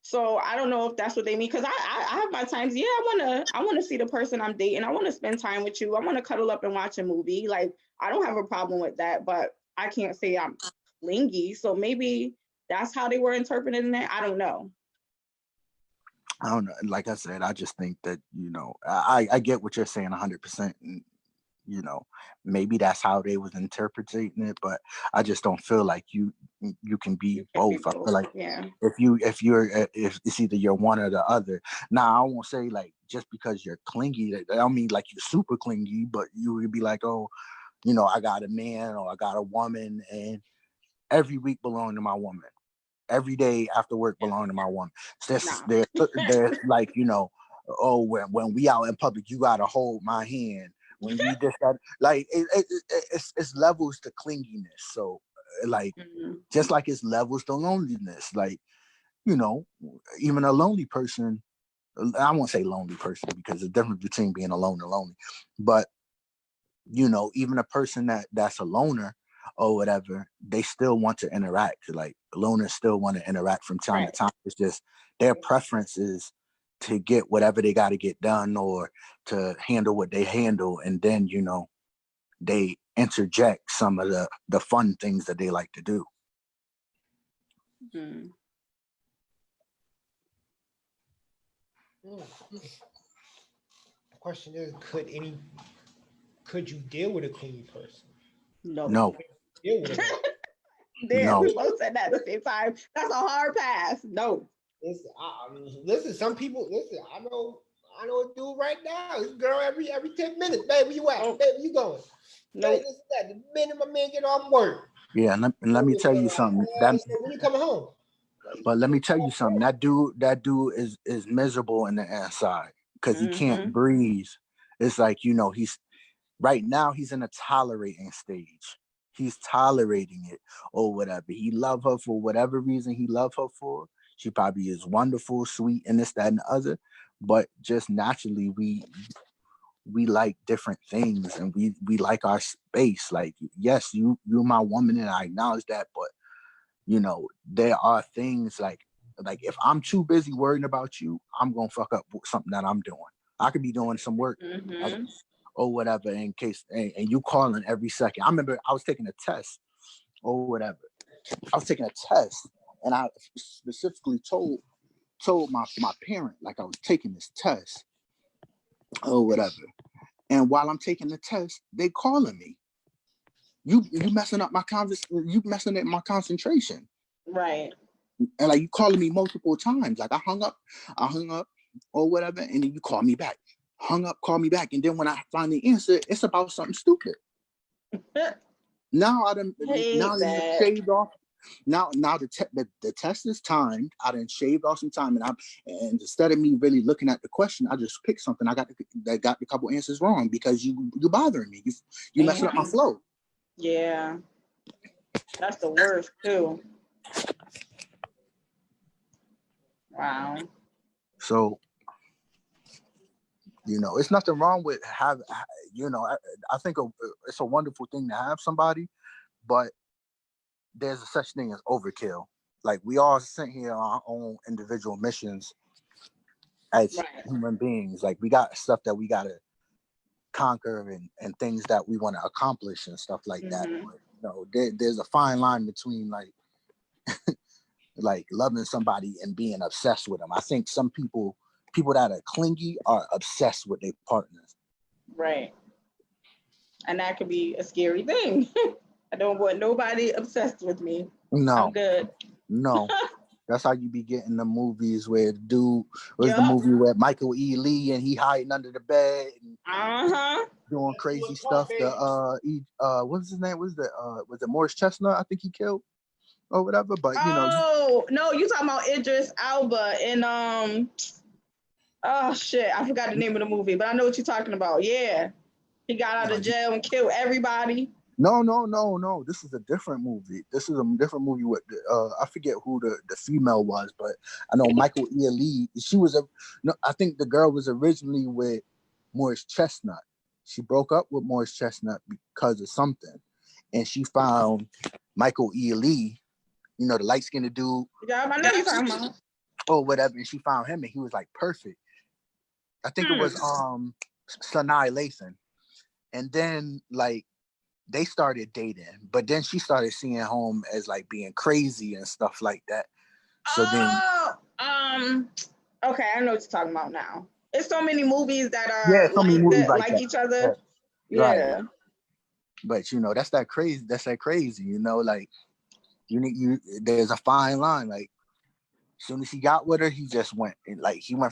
So I don't know if that's what they mean, because I have my times. Yeah, I wanna see the person I'm dating. I want to spend time with you. I want to cuddle up and watch a movie. Like I don't have a problem with that, but I can't say I'm clingy. So maybe that's how they were interpreting it. I don't know. I don't know. Like I said, I just think that I get what you're saying 100%, and maybe that's how they was interpreting it, but I just don't feel like you can be both. I feel like if it's either you're one or the other. Now I won't say like just because you're clingy, I don't mean like you're super clingy, but you would be like, oh, I got a man or I got a woman, and every week belong to my woman. Every day after work belong to my woman. So there's like, oh, when we out in public, you gotta hold my hand. When we just got like it's levels to clinginess. So like just like it's levels to loneliness. Like, even a lonely person, I won't say lonely person because there's a difference between being alone and lonely. But even a person that's a loner or whatever, they still want to interact. Like loners still want to interact from time to time. It's just their preference is to get whatever they got to get done or to handle what they handle, and then they interject some of the fun things that they like to do. The question is, could you deal with a clingy person? No. Deal with it. Damn, we both said that at the same time. That's a hard pass. No. Listen, some people, I know a dude right now. This girl every 10 minutes, babe, where you at? Babe, where you going? Nope. Hey, that. The minute my man get off work. Yeah, and let me tell you something. When you coming home? But let me tell you something. That dude is miserable in the inside because he can't breathe. It's like, he's right now he's in a tolerating stage. He's tolerating it or whatever. He love her for whatever reason he love her for. She probably is wonderful, sweet, and this, that, and the other. But just naturally, we like different things, and we like our space. Like, yes, you're my woman, and I acknowledge that. But there are things like if I'm too busy worrying about you, I'm gonna fuck up something that I'm doing. I could be doing some work or whatever in case, and you calling every second. I remember I was taking a test or whatever. I was taking a test, and I specifically told my parent like I was taking this test or whatever. And while I'm taking the test, they calling me. You messing up my you messing up my concentration. Right. And like you calling me multiple times. Like I hung up or whatever, and then you call me back. Hung up, call me back. And then when I finally answer, it's about something stupid. Now Hate you that. shaved off. Now the test is timed. I done shaved off some time, and instead of me really looking at the question, I just picked something. I got a couple answers wrong because you bothering me. You messing up my flow. Yeah, that's the worst too. Wow. So, it's nothing wrong with I think it's a wonderful thing to have somebody, but there's a such thing as overkill. Like we all sent here on our own individual missions as human beings. Like we got stuff that we got to conquer and things that we want to accomplish and stuff like that. But, there's a fine line between like loving somebody and being obsessed with them. I think some people that are clingy are obsessed with their partners. Right. And that could be a scary thing. I don't want nobody obsessed with me. No. I'm good. No. That's how you be getting the movies where the dude was the movie where Michael E. Lee and he hiding under the bed and doing crazy stuff. What's his name? Was it Morris Chestnut? I think he killed or whatever. But no, you talking about Idris Elba and oh shit, I forgot the name of the movie, but I know what you're talking about. Yeah, he got out of jail and killed everybody. No. This is a different movie. This is a different movie with I forget who the female was, but I know Michael E. Lee. I think the girl was originally with Morris Chestnut. She broke up with Morris Chestnut because of something, and she found Michael E. Lee, the light-skinned dude. Yeah, I know you're talking about. Or whatever, and she found him, and he was like perfect. I think it was Sanaa Lathan, and then like. They started dating, but then she started seeing him as like being crazy and stuff like that. So okay, I know what you're talking about now. It's so many movies that are like each other. Yeah. Right. But that's that crazy. Like there's a fine line. Like as soon as he got with her, he just went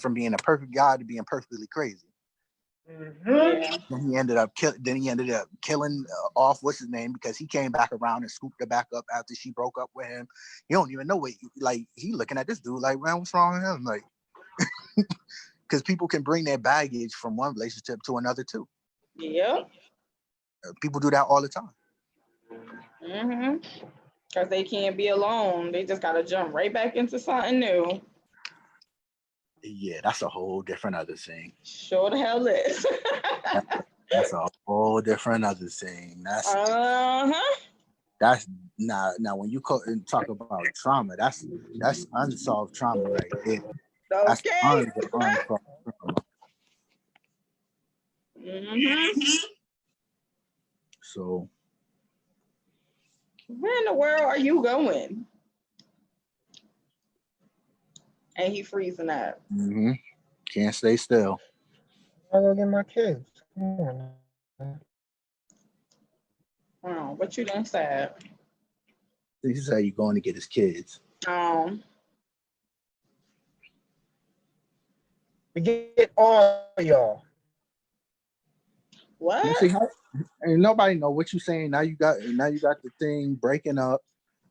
from being a perfect guy to being perfectly crazy. Yeah. Then he ended up killing off what's his name because he came back around and scooped her back up after she broke up with him. You don't even know what he looking at this dude like, man, what's wrong with him? Like, because people can bring their baggage from one relationship to another too. Yeah. People do that all the time. Because they can't be alone. They just gotta jump right back into something new. Yeah, that's a whole different other thing. Sure the hell is. That's a whole different other thing. That's now when you talk about trauma, that's unsolved trauma right there. That's unsolved trauma. So where in the world are you going? And he freezing up. Can't stay still. I go get my kids. Come on. Oh, what you done said? He said you're going to get his kids. We get all y'all. What? You see, and nobody know what you saying. Now you got the thing breaking up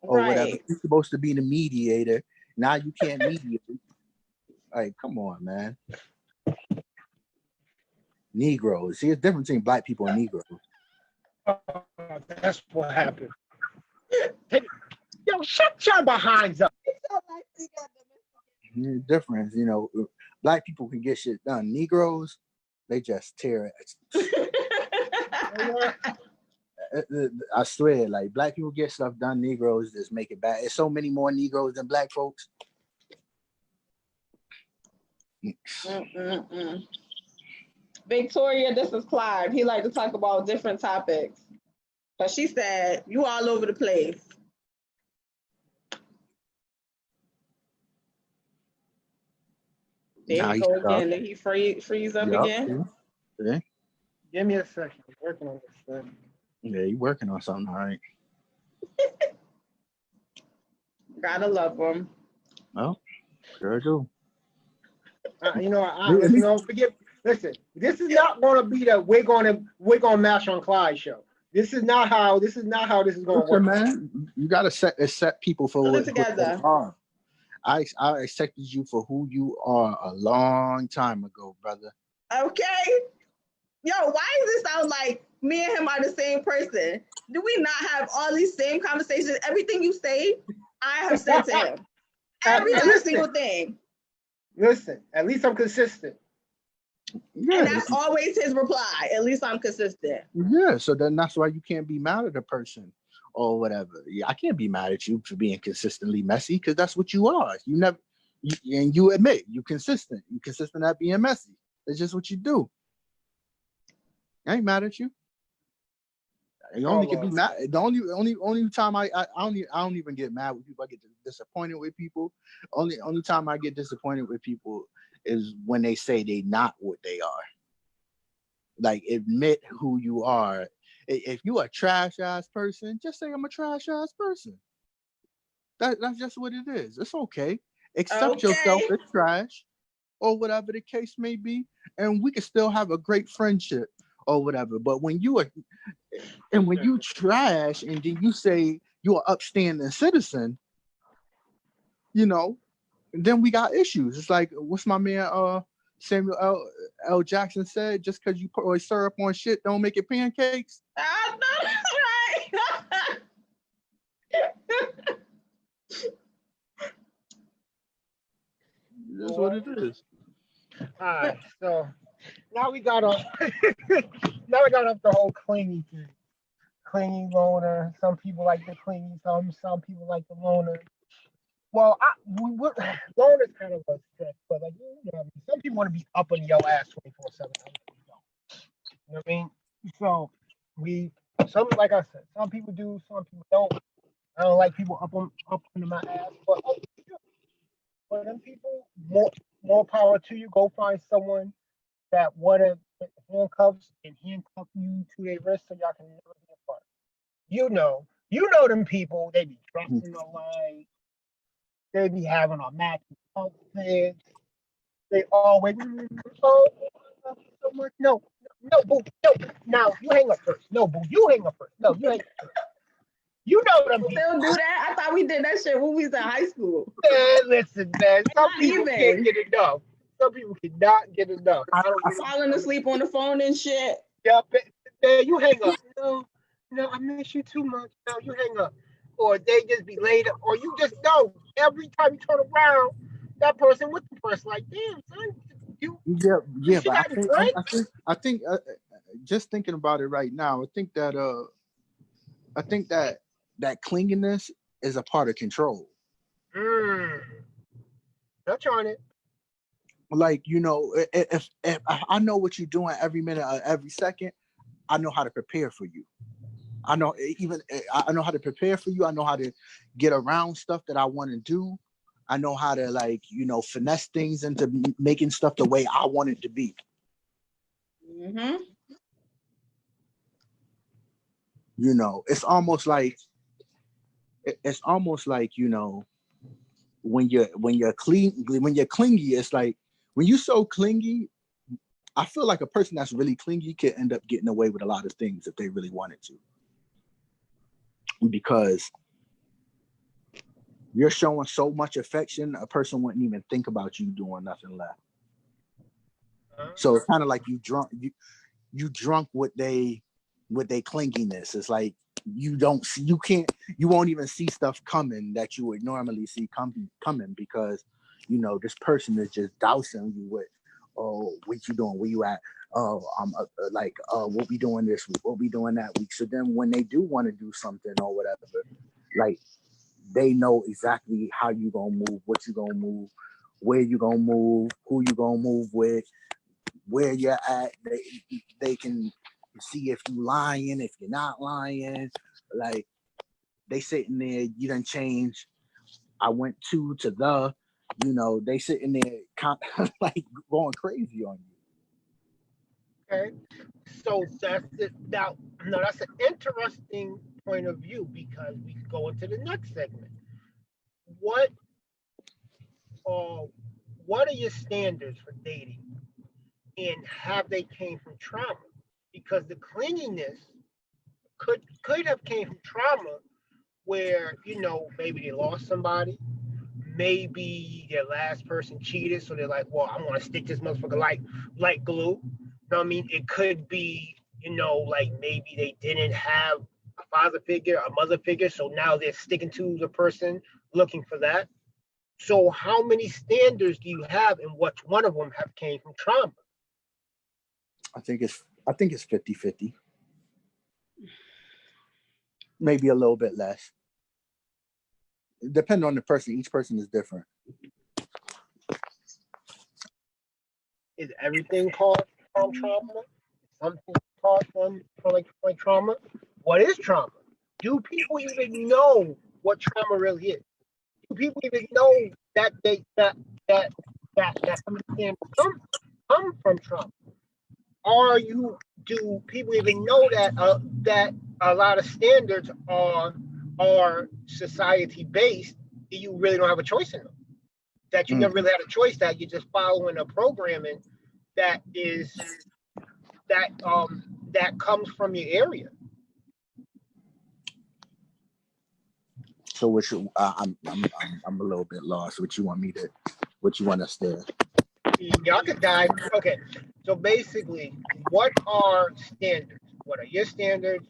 or whatever. You're supposed to be the mediator. Now you can't mediate. Like, come on, man. Negroes. See, it's different between black people and Negroes. That's what happened. Yo, shut your behinds up. Difference, black people can get shit done. Negroes, they just tear it. I swear, like black people get stuff done, Negroes just make it bad. There's so many more Negroes than black folks. Victoria, this is Clive. He like to talk about different topics. But she said, you all over the place. There you go again. Did he freeze up again? Yeah. Give me a second. I'm working on this thing. Yeah, you working on something, all right. Gotta love him. Oh, sure do. Forget. Listen, this is not going to be the we're going to mash on Clyde show. This is not how this is going to work. Man, you got to accept people for Put it what they together. are. I accepted you for who you are a long time ago, brother. Okay. Yo, why does it sound like me and him are the same person? Do we not have all these same conversations? Everything you say, I have said to him. Every last single thing. Listen, at least I'm consistent. Yeah, And that's always his reply. At least I'm consistent. yeah. So then that's why you can't be mad at a person or whatever. Yeah, I can't be mad at you for being consistently messy because that's what you are. And you admit you're consistent. You're consistent at being messy. It's just what you do. I ain't mad at you. You only can be mad. The only time I don't even get mad with people. I get disappointed with people. Only time I get disappointed with people is when they say they not what they are. Like, admit who you are. If you a trash ass person, just say I'm a trash ass person. That's just what it is. It's okay. Accept yourself as trash or whatever the case may be, and we can still have a great friendship or whatever. But when you trash and then you say you're an upstanding citizen, then we got issues. It's like, what's my man Samuel L. Jackson said, just because you put syrup on shit don't make it pancakes. I know that's right. That's what it is. All right, so now we got off. Now we got off the whole clingy thing. Clingy loner. Some people like the clingy. Some people like the loner. Well, loner's kind of a stretch, but like some people want to be up on your ass 24/7. You know what I mean? So like I said, some people do, some people don't. I don't like people up under my ass, but for them people, more power to you. Go find someone that want to put handcuffs and handcuff you to their wrist so y'all can never be apart. You know them people. They be dressing alike. They be having a matching outfits. They always so much. No, boo, no. Now you hang up first. No, boo, you hang up first. No, you hang up first. You know them people. Still do that? I thought we did that shit when we was in high school. Man, listen, man. Some people even. can't get enough. Some people cannot get enough. Falling asleep on the phone and shit. Yeah, man, you hang up. No, I miss you too much. No, you hang up. Or they just be later, or you just know every time you turn around, that person with the person like, damn, son, you. Yeah, but I think just thinking about it right now, I think that clinginess is a part of control. Touch on it. Like, if I know what you're doing every minute or every second, I know how to prepare for you. I know how to prepare for you. I know how to get around stuff that I want to do. I know how to finesse things into making stuff the way I want it to be. Mm-hmm. It's almost like when you're clingy, it's like when you're so clingy, I feel like a person that's really clingy could end up getting away with a lot of things if they really wanted to. Because you're showing so much affection, a person wouldn't even think about you doing nothing left. So it's kind of like you drunk with they clinginess. It's like you won't even see stuff coming that you would normally see coming because this person is just dousing you with, oh, what you doing, where you at, oh, I'm what we doing this week, what we doing that week. So then when they do want to do something or whatever, like they know exactly how you gonna move, what you gonna move, where you gonna move, who you gonna move with, where you're at. They can see if you lying, if you're not lying. Like they sitting there, you done change. I went to the, they sitting there like going crazy on you. Okay, so that's it. Now, that's an interesting point of view because we go into the next segment. What what are your standards for dating, and have they came from trauma? Because the clinginess could have came from trauma, where maybe they lost somebody, maybe their last person cheated, so they're like, well, I'm gonna stick this motherfucker like glue. You know what I mean? It could be, like maybe they didn't have a father figure, a mother figure, so now they're sticking to the person looking for that. So how many standards do you have, and which one of them have came from trauma? I think it's 50-50. Maybe a little bit less. Depending on the person, each person is different. Is everything caused from trauma? Something caused from like trauma? What is trauma? Do people even know what trauma really is? Do people even know that some of the things come from trauma? Do people even know that a lot of standards are society based? You really don't have a choice in them. That you never really had a choice. That you're just following a programming that comes from your area. So I'm a little bit lost. What you want us to? Y'all could dive. Okay, so basically, what are standards? What are your standards?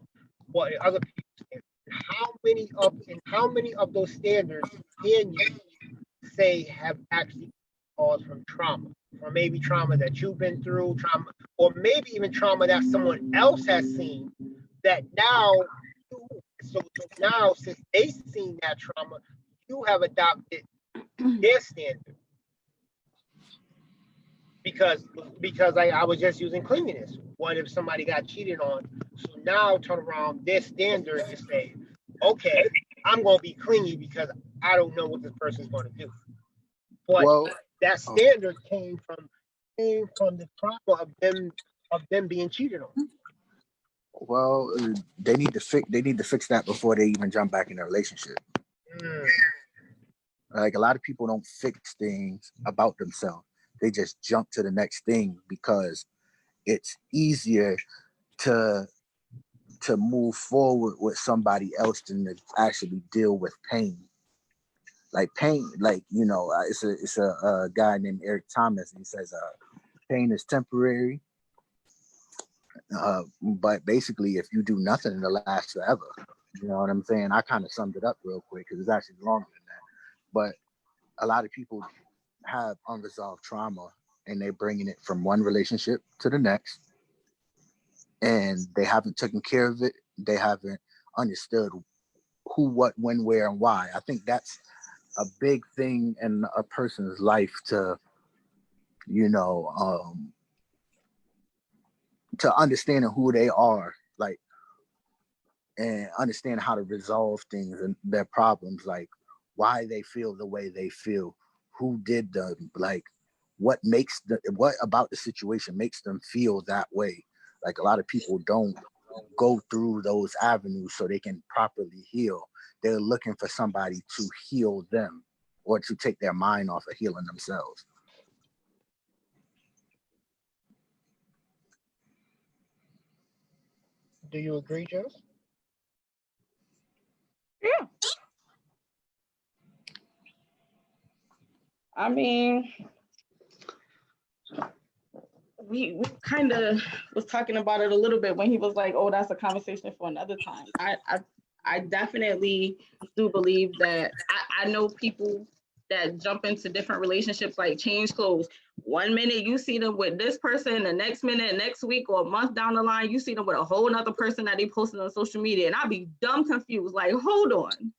What are other people's standards? How many of those standards can you say have actually caused from trauma? Or maybe trauma that you've been through, or maybe even trauma that someone else has seen, that now so now, since they've seen that trauma, you have adopted their standard. Because I was just using cleanliness. What if somebody got cheated on? So now turn around their standard and say, okay, I'm gonna be clingy because I don't know what this person's gonna do. But that standard came from the trauma of them being cheated on. Well, they need to fix that before they even jump back in a relationship. Like, a lot of people don't fix things about themselves. They just jump to the next thing because it's easier to move forward with somebody else than to actually deal with pain. Like pain, it's a guy named Eric Thomas, and he says, pain is temporary. But basically, if you do nothing, it'll last forever. You know what I'm saying? I kind of summed it up real quick because it's actually longer than that. But a lot of people have unresolved trauma, and they're bringing it from one relationship to the next, and they haven't taken care of it. They haven't understood who, what, when, where, and why. I think that's a big thing in a person's life to understanding who they are, like, and understand how to resolve things and their problems, like why they feel the way they feel, who did them, like what about the situation makes them feel that way. Like, a lot of people don't go through those avenues so they can properly heal. They're looking for somebody to heal them or to take their mind off of healing themselves. Do you agree, Jess? Yeah. I mean, we kind of was talking about it a little bit when he was like, oh, that's a conversation for another time. I definitely do believe that I know people that jump into different relationships, like change clothes. 1 minute you see them with this person, the next minute, next week, or a month down the line, you see them with a whole nother person that they posted on social media. And I'd be dumb confused, like, hold on.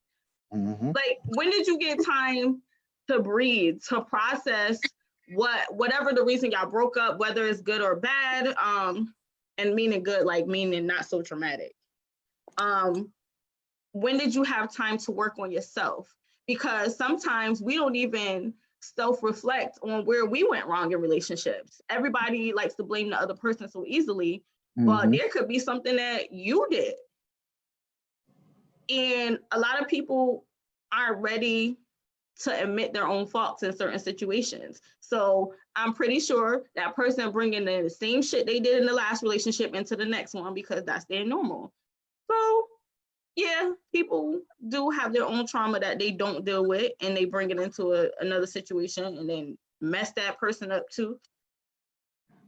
Mm-hmm. Like, when did you get time to breathe, to process whatever the reason y'all broke up, whether it's good or bad, and meaning good, like meaning not so traumatic. When did you have time to work on yourself? Because sometimes we don't even self-reflect on where we went wrong in relationships. Everybody likes to blame the other person so easily, but there could be something that you did. And a lot of people aren't ready to admit their own faults in certain situations. So I'm pretty sure that person bringing in the same shit they did in the last relationship into the next one because that's their normal. So yeah, people do have their own trauma that they don't deal with, and they bring it into another situation and then mess that person up too.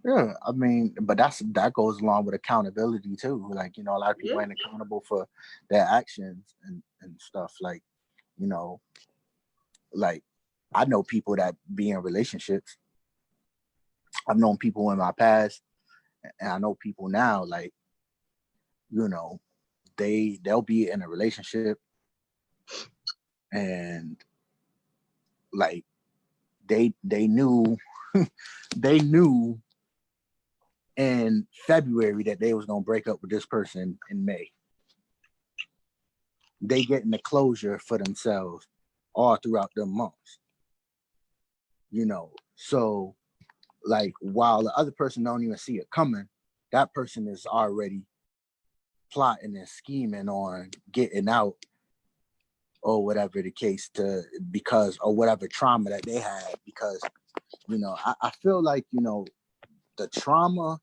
Yeah, I mean, but that goes along with accountability too. Like, a lot of people Yeah. ain't accountable for their actions and stuff. Like, you know, like I know people that be in relationships. I've known people in my past, and I know people now. Like, they'll be in a relationship, and like they knew they knew in February that they was gonna break up with this person in May. They getting the closure for themselves all throughout the months. So like while the other person don't even see it coming, that person is already plotting and scheming on getting out or whatever the case because or whatever trauma that they had because I feel like the trauma.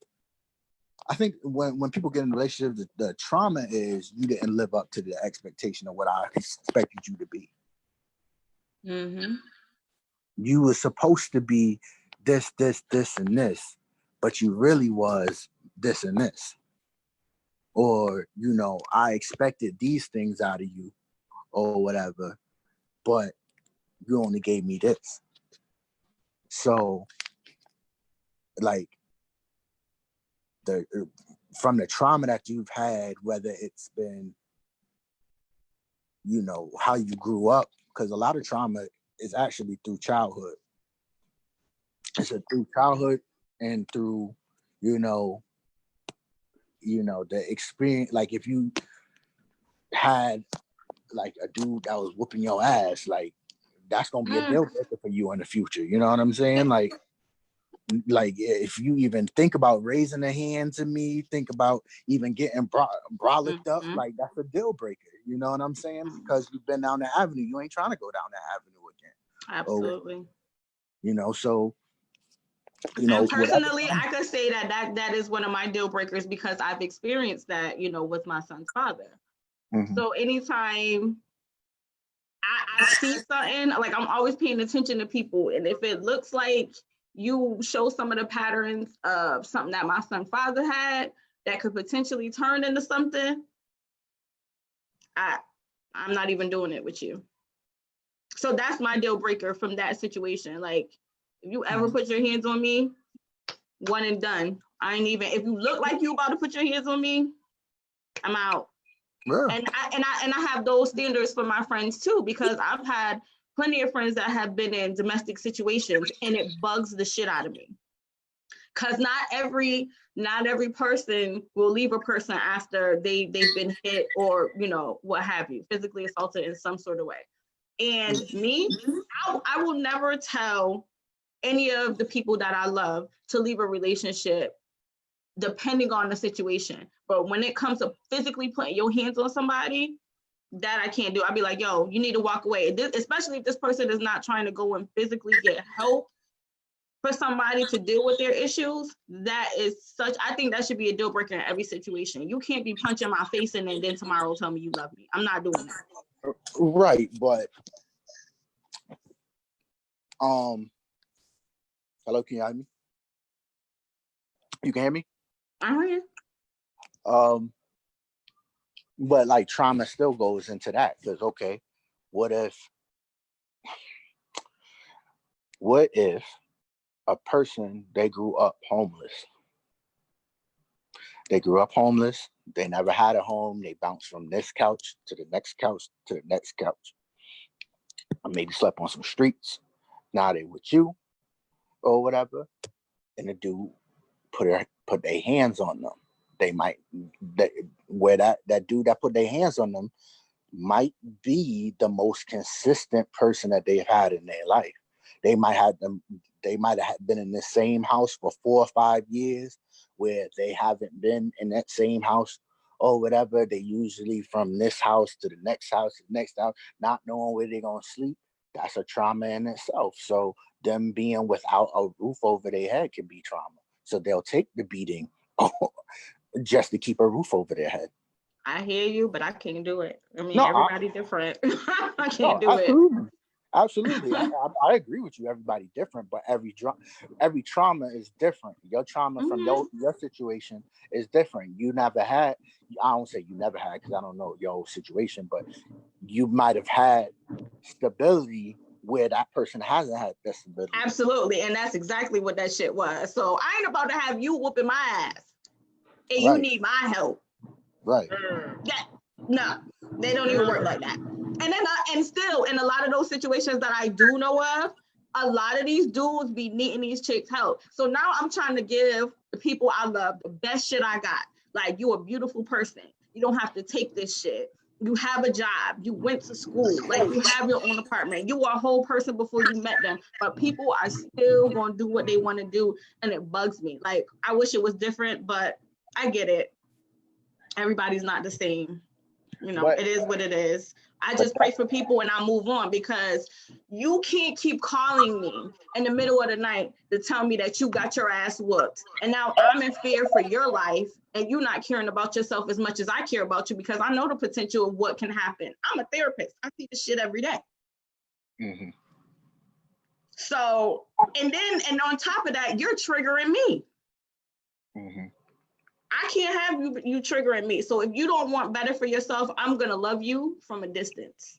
I think when people get in a relationship, the trauma is you didn't live up to the expectation of what I expected you to be. Mm-hmm. You were supposed to be this, and this, but you really was this and this. Or, I expected these things out of you or whatever, but you only gave me this. So, like, from the trauma that you've had, whether it's been, how you grew up, because a lot of trauma is actually through childhood. It's through childhood and through, the experience. Like if you had like a dude that was whooping your ass, like that's gonna be a deal breaker for you in the future. You know what I'm saying? Like if you even think about raising a hand to me, think about even getting brolicked up, like that's a deal breaker. You know what I'm saying? Because you've been down that avenue, you ain't trying to go down that avenue again. Absolutely. So and personally, I could say that is one of my deal breakers because I've experienced that, with my son's father. Mm-hmm. So anytime I see something, like I'm always paying attention to people, and if it looks like you show some of the patterns of something that my son's father had that could potentially turn into something, I'm not even doing it with you. So that's my deal breaker from that situation. Like, if you ever put your hands on me, one and done. I ain't even, if you look like you about to put your hands on me, I'm out. Yeah. And I have those standards for my friends too, because I've had plenty of friends that have been in domestic situations, and it bugs the shit out of me. Cause not every person will leave a person after they've been hit or, what have you, physically assaulted in some sort of way. And me, I will never tell any of the people that I love to leave a relationship depending on the situation. But when it comes to physically putting your hands on somebody, that I can't do. I'll be like, yo, you need to walk away. Especially if this person is not trying to go and physically get help for somebody to deal with their issues. That is I think that should be a deal breaker in every situation. You can't be punching my face in and then tomorrow tell me you love me. I'm not doing that. Right, but hello, can you hear me? You can hear me? I hear you. But like trauma still goes into that because okay, what if a person, they grew up homeless? They grew up homeless. They never had a home. They bounced from this couch to the next couch to the next couch. Or maybe slept on some streets. Now they with you or whatever. And the dude put their hands on them. They might, that dude that put their hands on them might be the most consistent person that they've had in their life. They might have been in the same house for 4 or 5 years where they haven't been in that same house or whatever. They usually from this house to the next house, not knowing where they're going to sleep. that's a trauma in itself. So them being without a roof over their head can be trauma. So they'll take the beating just to keep a roof over their head. I hear you, but I can't do it. I mean, No, everybody different. I can't no, do it. absolutely. I agree with you. Everybody different, but every trauma is different. Your trauma from your situation is different. You never had. I don't say you never had because I don't know your situation, but you might have had stability where that person hasn't had that stability. Absolutely, and that's exactly what that shit was. So I ain't about to have you whooping my ass, and you Right. need my help. Right. Yeah, no, they don't even work like that. And then, and still, in a lot of those situations that I do know of, a lot of these dudes be needing these chicks' help. So now I'm trying to give the people I love the best shit I got. Like, you a beautiful person. You don't have to take this shit. You have a job. You went to school. Like, you have your own apartment. You were a whole person before you met them. But people are still going to do what they want to do, and it bugs me. Like, I wish it was different, but I get it. Everybody's not the same. You know, it is what it is. I just pray for people and I move on, because you can't keep calling me in the middle of the night to tell me that you got your ass whooped. And now I'm in fear for your life, and you not caring about yourself as much as I care about you, because I know the potential of what can happen. I'm a therapist. I see this shit every day. Mm-hmm. So, and on top of that, you're triggering me. Mm-hmm. I can't have you triggering me. So if you don't want better for yourself, I'm going to love you from a distance.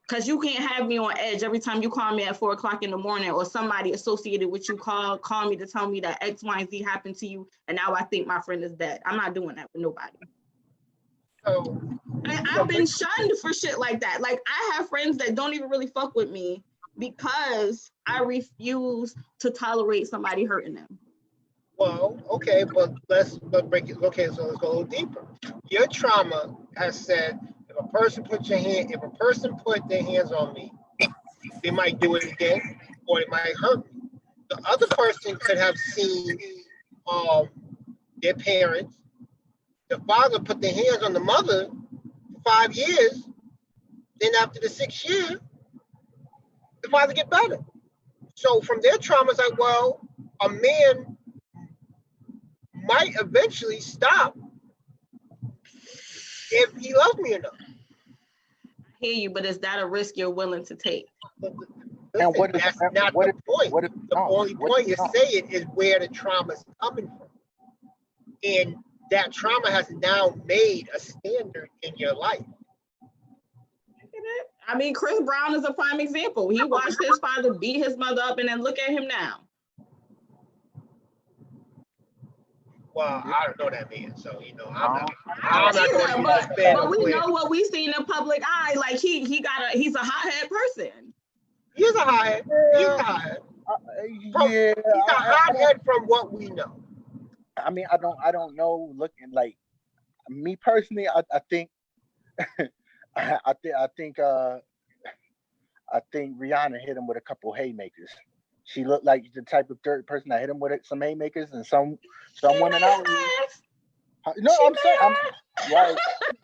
Because you can't have me on edge every time you call me at 4 o'clock in the morning, or somebody associated with you call me to tell me that X, Y, and Z happened to you, and now I think my friend is dead. I'm not doing that with nobody. So, I've been shunned for shit like that. Like, I have friends that don't even really fuck with me because I refuse to tolerate somebody hurting them. well, okay, but let's break it. Okay, so let's go a little deeper. Your trauma has said if a person put their hands on me, they might do it again, or it might hurt me. The other person could have seen their parents. The father put their hands on the mother for 5 years. Then after the 6th year, the father get better. So from their trauma, it's like, well, a man might eventually stop if he loves me enough. I hear you, but is that a risk you're willing to take? Listen, And what is- that's and not what the if- point. what if- The no, only what point if you're not? saying is where the trauma is coming from. And that trauma has now made a standard in your life. I mean, Chris Brown is a prime example. He watched his father beat his mother up, and then look at him now. Well, I don't know that man, so I'm not I going don't to either, but we know what we see in the public eye. Like, he's a hothead person. He's a hothead. He's a hothead. Yeah, He's a hothead from what we know. I mean, I don't know. Looking like me personally, I think, I think Rihanna hit him with a couple haymakers. She looked like the type of third person that hit him with some haymakers, and some women out. No, I'm saying, right.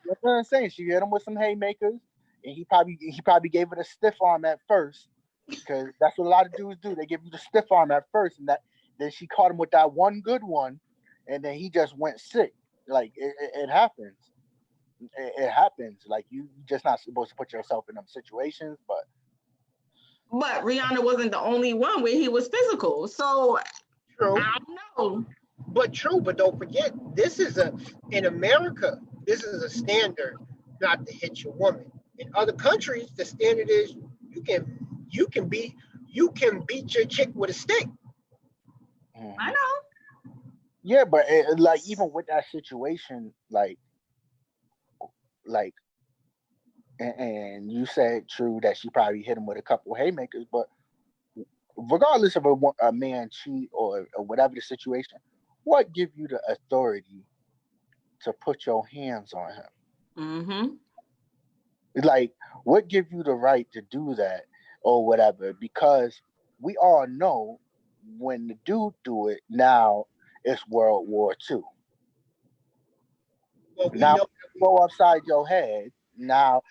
That's what I'm saying. She hit him with some haymakers, and he probably gave it a stiff arm at first, because that's what a lot of dudes do. They give you the stiff arm at first, and then she caught him with that one good one, and then he just went sick. Like, it happens. It happens. Like, you just not supposed to put yourself in them situations, but Rihanna wasn't the only one where he was physical. So True. I don't know. But don't forget, in America, this is a standard not to hit your woman. In other countries, the standard is you can beat your chick with a stick. I know. Yeah, but like, even with that situation, like, and you said, true, that she probably hit him with a couple haymakers, but regardless of a man cheat or whatever the situation, what give you the authority to put your hands on him? Mm-hmm. Like, what give you the right to do that or whatever? Because we all know when the dude do it, now it's World War II. Well, we Now know go upside your head. now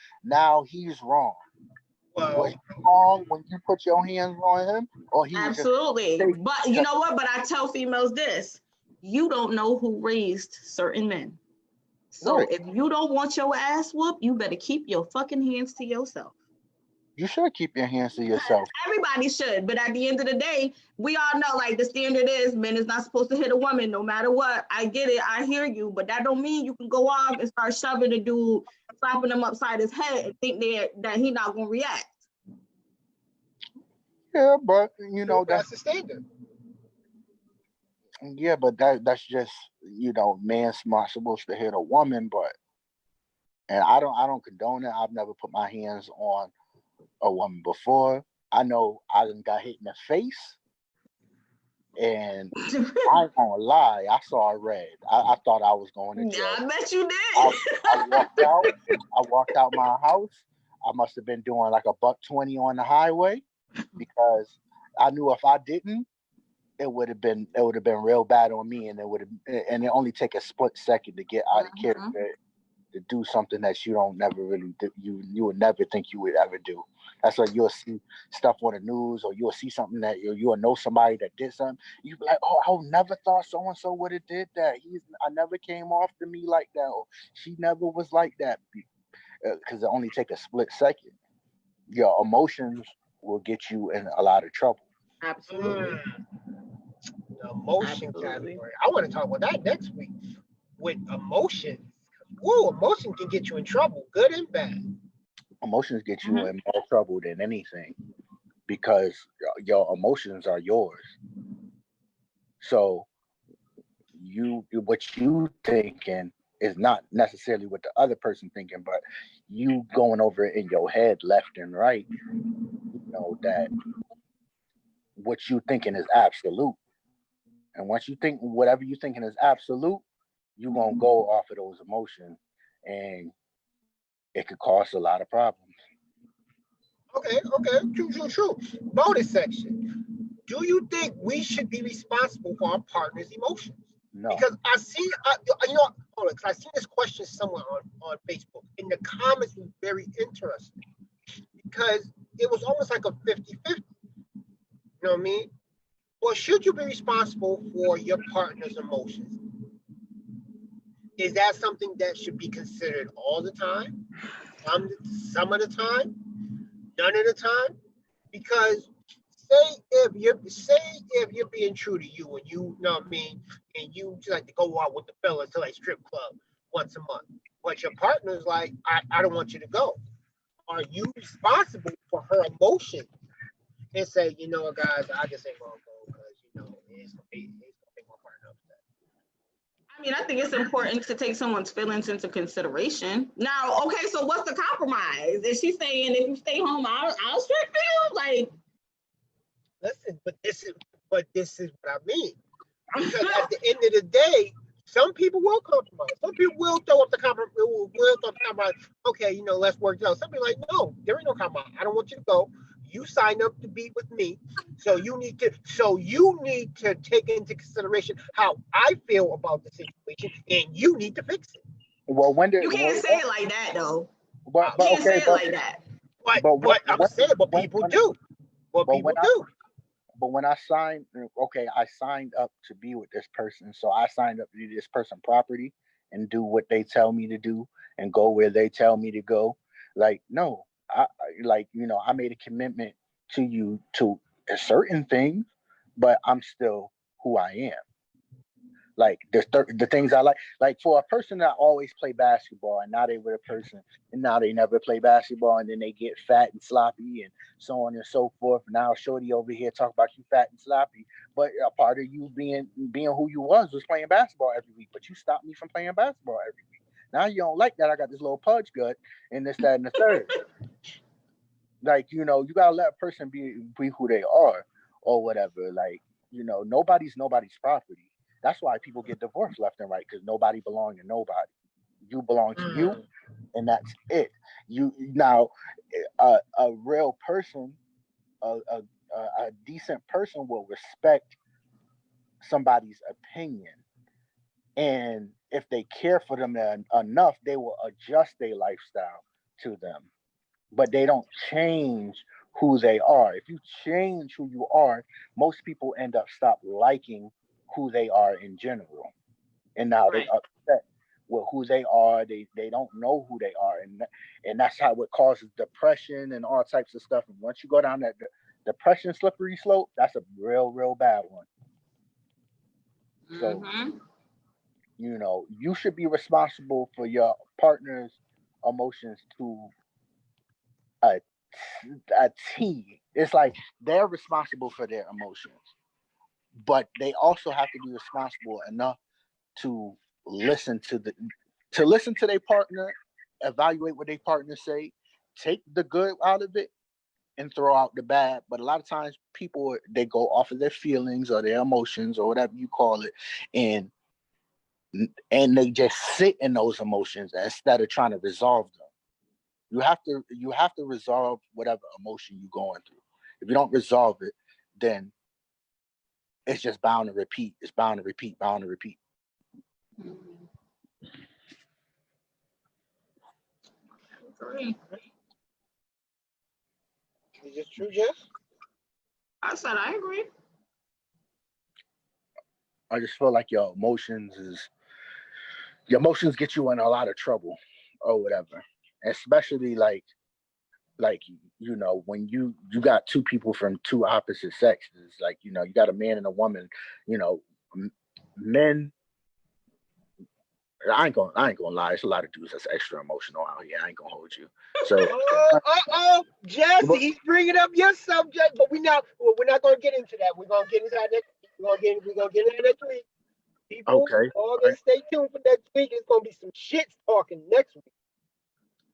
he's wrong. Was Well, you wrong when you put your hands on him, or he was just Absolutely. safe But you know what? But I tell females this: you don't know who raised certain men. So right? if you don't want your ass whooped, you better keep your fucking hands to yourself. You should keep your hands to yourself. Everybody should, but at the end of the day, we all know like the standard is men is not supposed to hit a woman no matter what. I get it, I hear you, but that don't mean you can go off and start shoving a dude, slapping him upside his head and think that he not gonna react. Yeah, but you know that's the standard. that's just man's not supposed to hit a woman, but and I don't condone it. I've never put my hands on a woman before. I know I done got hit in the face, and I ain't gonna lie, I saw red. I thought I was going to Yeah, jail. I bet you I did. walked out my house. I must have been doing like $120 on the highway because I knew if I didn't, it would have been real bad on me, and it only take a split second to get out of character to do something that you don't never really do, you would never think you would ever do. That's why you'll see stuff on the news, or you'll see something that you'll know somebody that did something. You'll be like, oh, I would never thought so and so would have did that. I never came off to me like that, or she never was like that, because it only take a split second. Your emotions will get you in a lot of trouble. Absolutely. The emotion Absolutely. category. I want to talk about that next week with emotions. Whoa, emotion can get you in trouble, good and bad. Emotions get you in more trouble than anything because your emotions are yours. So what you thinking is not necessarily what the other person thinking, but you going over it in your head left and right. You know that what you thinking is absolute, and once you think whatever you thinking is absolute, you gonna go off of those emotions, and it could cause a lot of problems. Okay, true. Bonus section. Do you think we should be responsible for our partner's emotions? No. Because I see, because I see this question somewhere on Facebook, and the comments were very interesting because it was almost like a 50-50. You know what I mean? Well, should you be responsible for your partner's emotions? Is that something that should be considered all the time? Some of the time? None of the time? Because say if you're being true to you, and you know what I mean, and you just like to go out with the fellas to like strip club once a month, but your partner's like, I don't want you to go. Are you responsible for her emotion and say, you know what, guys, I just ain't gonna go because it's gonna make my partner upset. I mean, I think it's important to take someone's feelings into consideration. Now, okay, so what's the compromise? Is she saying if you stay home, I'll strip you? Like, listen, but this is what I mean. Because at the end of the day, some people will compromise. Some people will throw up the compromise. Okay, let's work it out. Some people are like, no, there ain't no compromise. I don't want you to go. You signed up to be with me, so you need to take into consideration how I feel about the situation, and you need to fix it. Well, you can't say it like that, though. But You can't say okay, it like that. But I'm saying, but people do. What people do. But when I signed up to be with this person. So I signed up to do this person property and do what they tell me to do and go where they tell me to go. Like, no, I made a commitment to you to certain things, but I'm still who I am. Like the things I like for a person that always play basketball and now they with a person and now they never play basketball and then they get fat and sloppy and so on and so forth. Now Shorty over here talk about you fat and sloppy, but a part of you being who you was playing basketball every week, but you stopped me from playing basketball every week. Now you don't like that I got this little pudge gut and this, that, and the third. Like, you gotta let a person be who they are or whatever. Like, nobody's property. That's why people get divorced left and right, because nobody belongs to nobody. You belong to you, and that's it. You now, a real person, a decent person will respect somebody's opinion, and if they care for them enough, they will adjust their lifestyle to them, but they don't change who they are. If you change who you are, most people end up stop liking who they are in general, and now they Right. upset with who they are. They don't know who they are, and that's how it causes depression and all types of stuff. And once you go down that depression slippery slope, that's a real bad one. So Mm-hmm. you should be responsible for your partner's emotions to a, a T. It's like they're responsible for their emotions, but they also have to be responsible enough to listen to their partner, evaluate what their partner say, take the good out of it, and throw out the bad. But a lot of times people, they go off of their feelings or their emotions or whatever you call it, and they just sit in those emotions instead of trying to resolve them. You have to resolve whatever emotion you're going through. If you don't resolve it, then it's just bound to repeat. It's bound to repeat, bound to repeat. Agree. Is it true, Jeff? I said I agree. I just feel like your emotions get you in a lot of trouble or whatever. Especially like when you got two people from two opposite sexes, like you got a man and a woman, men. I ain't gonna lie. It's a lot of dudes that's extra emotional out here. I ain't gonna hold you. So, Jesse, he's bringing up your subject, but we're not gonna get into that. We're gonna get into that next. We're gonna get into that next week. People, okay, all right. Stay tuned for next week. It's gonna be some shit talking next week.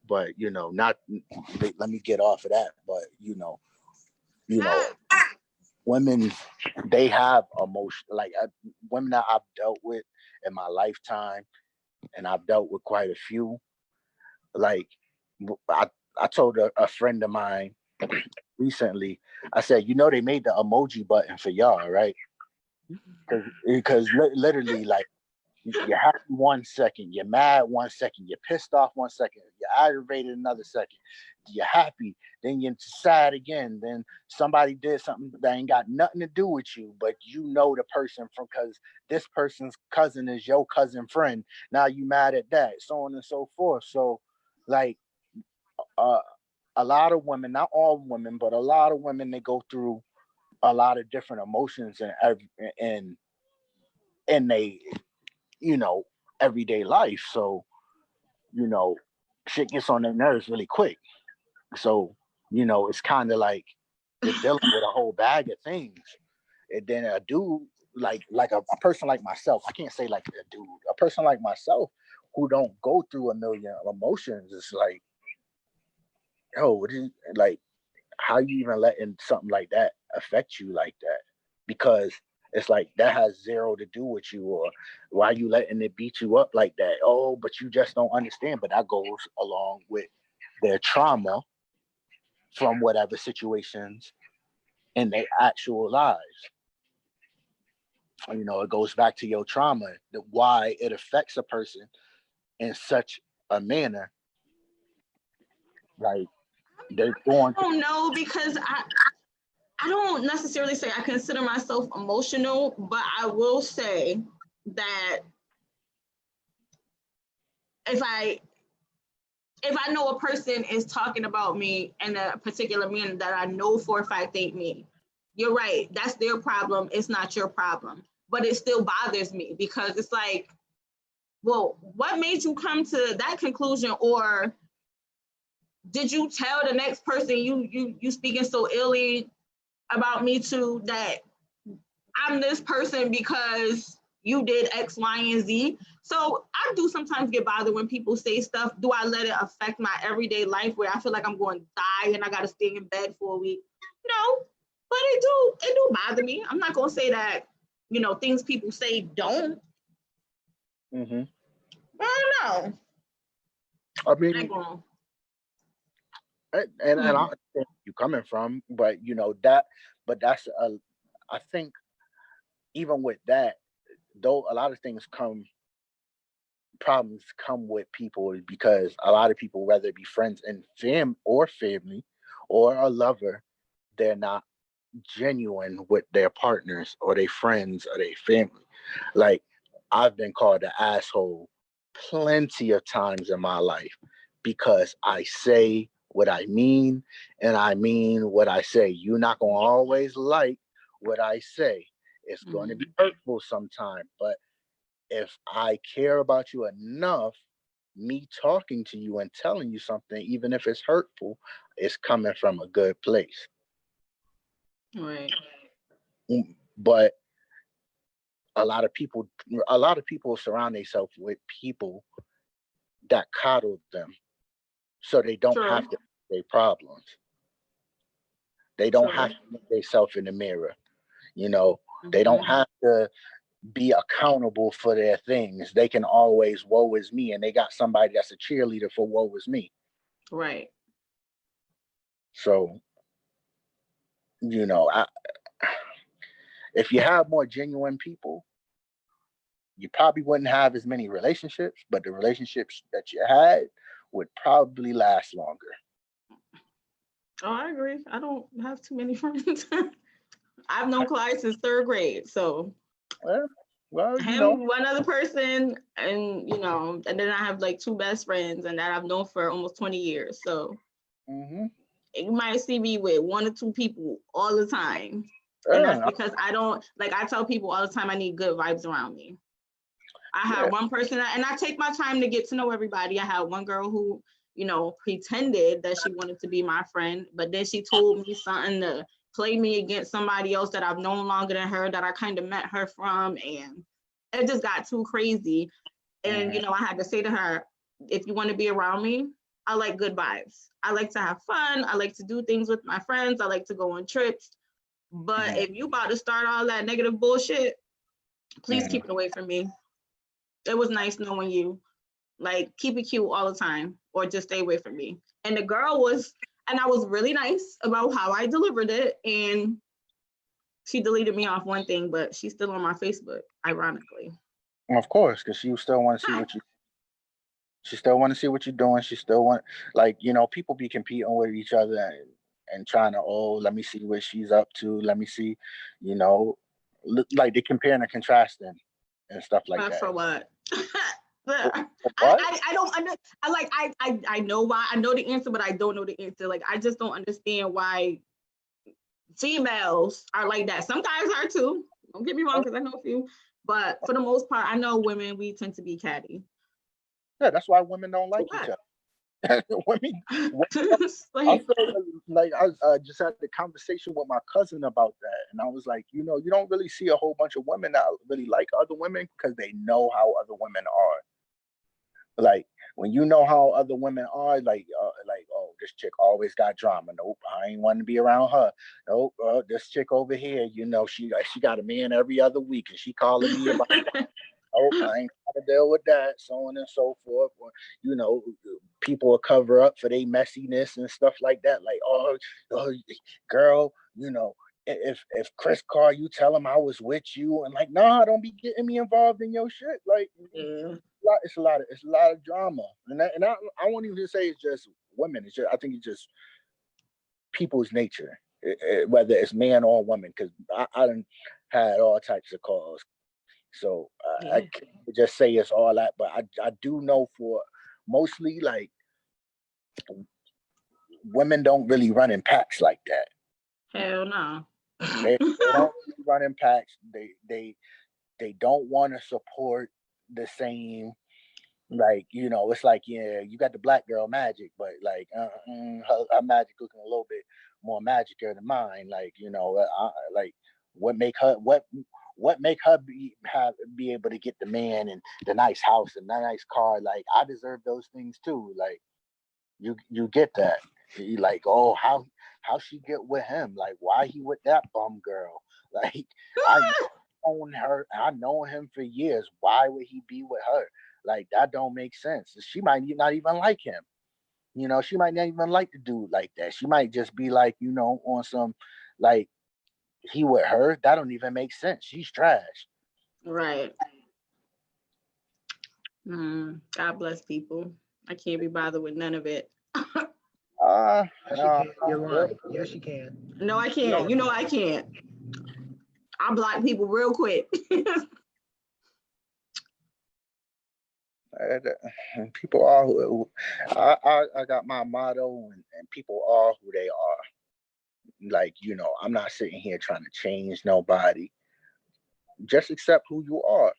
But not. Let me get off of that. But women, they have emotion. Like women that I've dealt with in my lifetime, and I've dealt with quite a few. Like I told a friend of mine recently, I said, they made the emoji button for y'all, right? Because literally, like, you're happy 1 second, you're mad 1 second, you're pissed off 1 second, you're aggravated another second, you're happy, then you're sad again, then somebody did something that ain't got nothing to do with you, but the person because this person's cousin is your cousin friend. Now you mad at that, so on and so forth. So, like, a lot of women, not all women, but a lot of women, they go through a lot of different emotions and they everyday life. So, shit gets on their nerves really quick. So, it's kind of like you're dealing with a whole bag of things. And then a dude, like a person like myself, I can't say like a dude, a person like myself who don't go through a million emotions, it's like, what is, like, how you even letting something like that affect you like that? Because it's like that has zero to do with you, or why you letting it beat you up like that? Oh, but you just don't understand. But that goes along with their trauma from whatever situations in their actual lives. It goes back to your trauma, why it affects a person in such a manner. Like they're going. I don't know, because I don't necessarily say I consider myself emotional, but I will say that if I know a person is talking about me in a particular manner that I know for a fact ain't me, you're right. That's their problem. It's not your problem. But it still bothers me because it's like, well, what made you come to that conclusion? Or did you tell the next person you speaking so illy about me to that I'm this person because you did X, Y, and Z? So I do sometimes get bothered when people say stuff. Do I let it affect my everyday life where I feel like I'm going to die and I got to stay in bed for a week? No, but it do bother me. I'm not going to say that, things people say don't. Mm-hmm. I don't know. I mean, and I understand where you're coming from, but that's I think even with that, though, a lot of things come problems come with people is because a lot of people, whether it be friends and family or a lover, they're not genuine with their partners or their friends or their family. Like, I've been called an asshole plenty of times in my life because I say what I mean and I mean what I say. You're not going to always like what I say. It's going to be hurtful sometimes, but if I care about you enough, me talking to you and telling you something, even if it's hurtful, it's coming from a good place. Right. But a lot of people surround themselves with people that coddle them, so they don't have to have their problems. They don't have to look themselves in the mirror. You know, they don't have to be accountable for their things. They can always woe is me, and they got somebody that's a cheerleader for woe is me. Right. So, you know, if you have more genuine people, you probably wouldn't have as many relationships, but the relationships that you had would probably last longer. Oh, I agree. I don't have too many friends. I've known Clyde since 3rd grade, so well, him, one other person, and and then I have like 2 best friends, and that I've known for almost 20 years. So you might see me with 1 or 2 people all the time, and that's because I don't like. I tell people all the time I need good vibes around me. I have one person, and I take my time to get to know everybody. I had one girl who, pretended that she wanted to be my friend, but then she told me something to play me against somebody else that I've known longer than her, that I kind of met her from, and it just got too crazy. And I had to say to her, if you want to be around me, I like good vibes. I like to have fun. I like to do things with my friends. I like to go on trips. But if you about to start all that negative bullshit, please keep it away from me. It was nice knowing you. Like, keep it cute all the time, or just stay away from me. And the girl was, and I was really nice about how I delivered it. And she deleted me off one thing, but she's still on my Facebook, ironically. Of course, because she still want to see what you. She still want to see what you're doing. She still want, like, people be competing with each other and trying to, let me see what she's up to. Let me see, like they comparing and contrasting and stuff like that. For what? What? I don't I know why. I know the answer, but I don't know the answer. Like, I just don't understand why females are like that. Some guys are too. Don't get me wrong, because I know a few. But for the most part, I know women, we tend to be catty. Yeah, that's why women don't like each other. women I just had a conversation with my cousin about that, and I was like, you don't really see a whole bunch of women that really like other women because they know how other women are. Like, when you know how other women are, like, oh, this chick always got drama. Nope, I ain't want to be around her. Nope, this chick over here, she got a man every other week, and she calling me about that. Oh, I ain't got to deal with that, so on and so forth. Or, people will cover up for their messiness and stuff like that. Like, oh girl, if Chris called you, tell him I was with you, and like, nah, don't be getting me involved in your shit. Like, it's a lot of drama, and I won't even say it's just women. I think it's just people's nature, whether it's man or woman. Because I done had all types of calls. So I can't just say it's all that, but I do know for mostly, like, women don't really run in packs like that. Hell no. They don't really run in packs. They don't want to support the same. Like, it's like, yeah, you got the black girl magic, but like her magic looking a little bit more magical than mine. Like, like what make her be able to get the man and the nice house and the nice car. Like, I deserve those things too. Like, you get that. You like, oh, how she get with him? Like, why he with that bum girl? Like, I known him for years. Why would he be with her? Like, that don't make sense. She might not even like him. She might not even like the dude like that. She might just be like, on some, like, he with her. That don't even make sense. She's trash. Right. God bless people. I can't be bothered with none of it. Uh, Yes, she can. You're lying. Yes, she can. No, I can't. You know I can't. I block people real quick. people are I got my motto, and people are who they are. Like, I'm not sitting here trying to change nobody. Just accept who you are.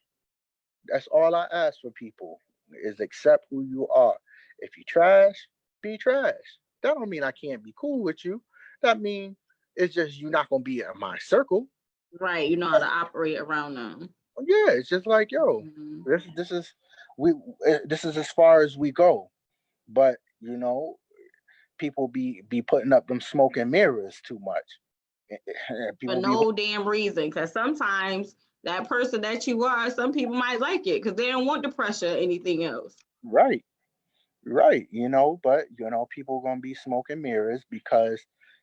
That's all I ask for people, is accept who you are. If you trash, be trash. That don't mean I can't be cool with you. That mean it's just you're not gonna be in my circle. Right, you know how to operate around them. Yeah, it's just like, yo, Mhm. this is we this is as far as we go. But people be putting up them smoke and mirrors too much. For People be no damn reason. Because sometimes that person that you are, some people might like it because they don't want the pressure or anything else. right. Right, but people gonna be smoke and mirrors because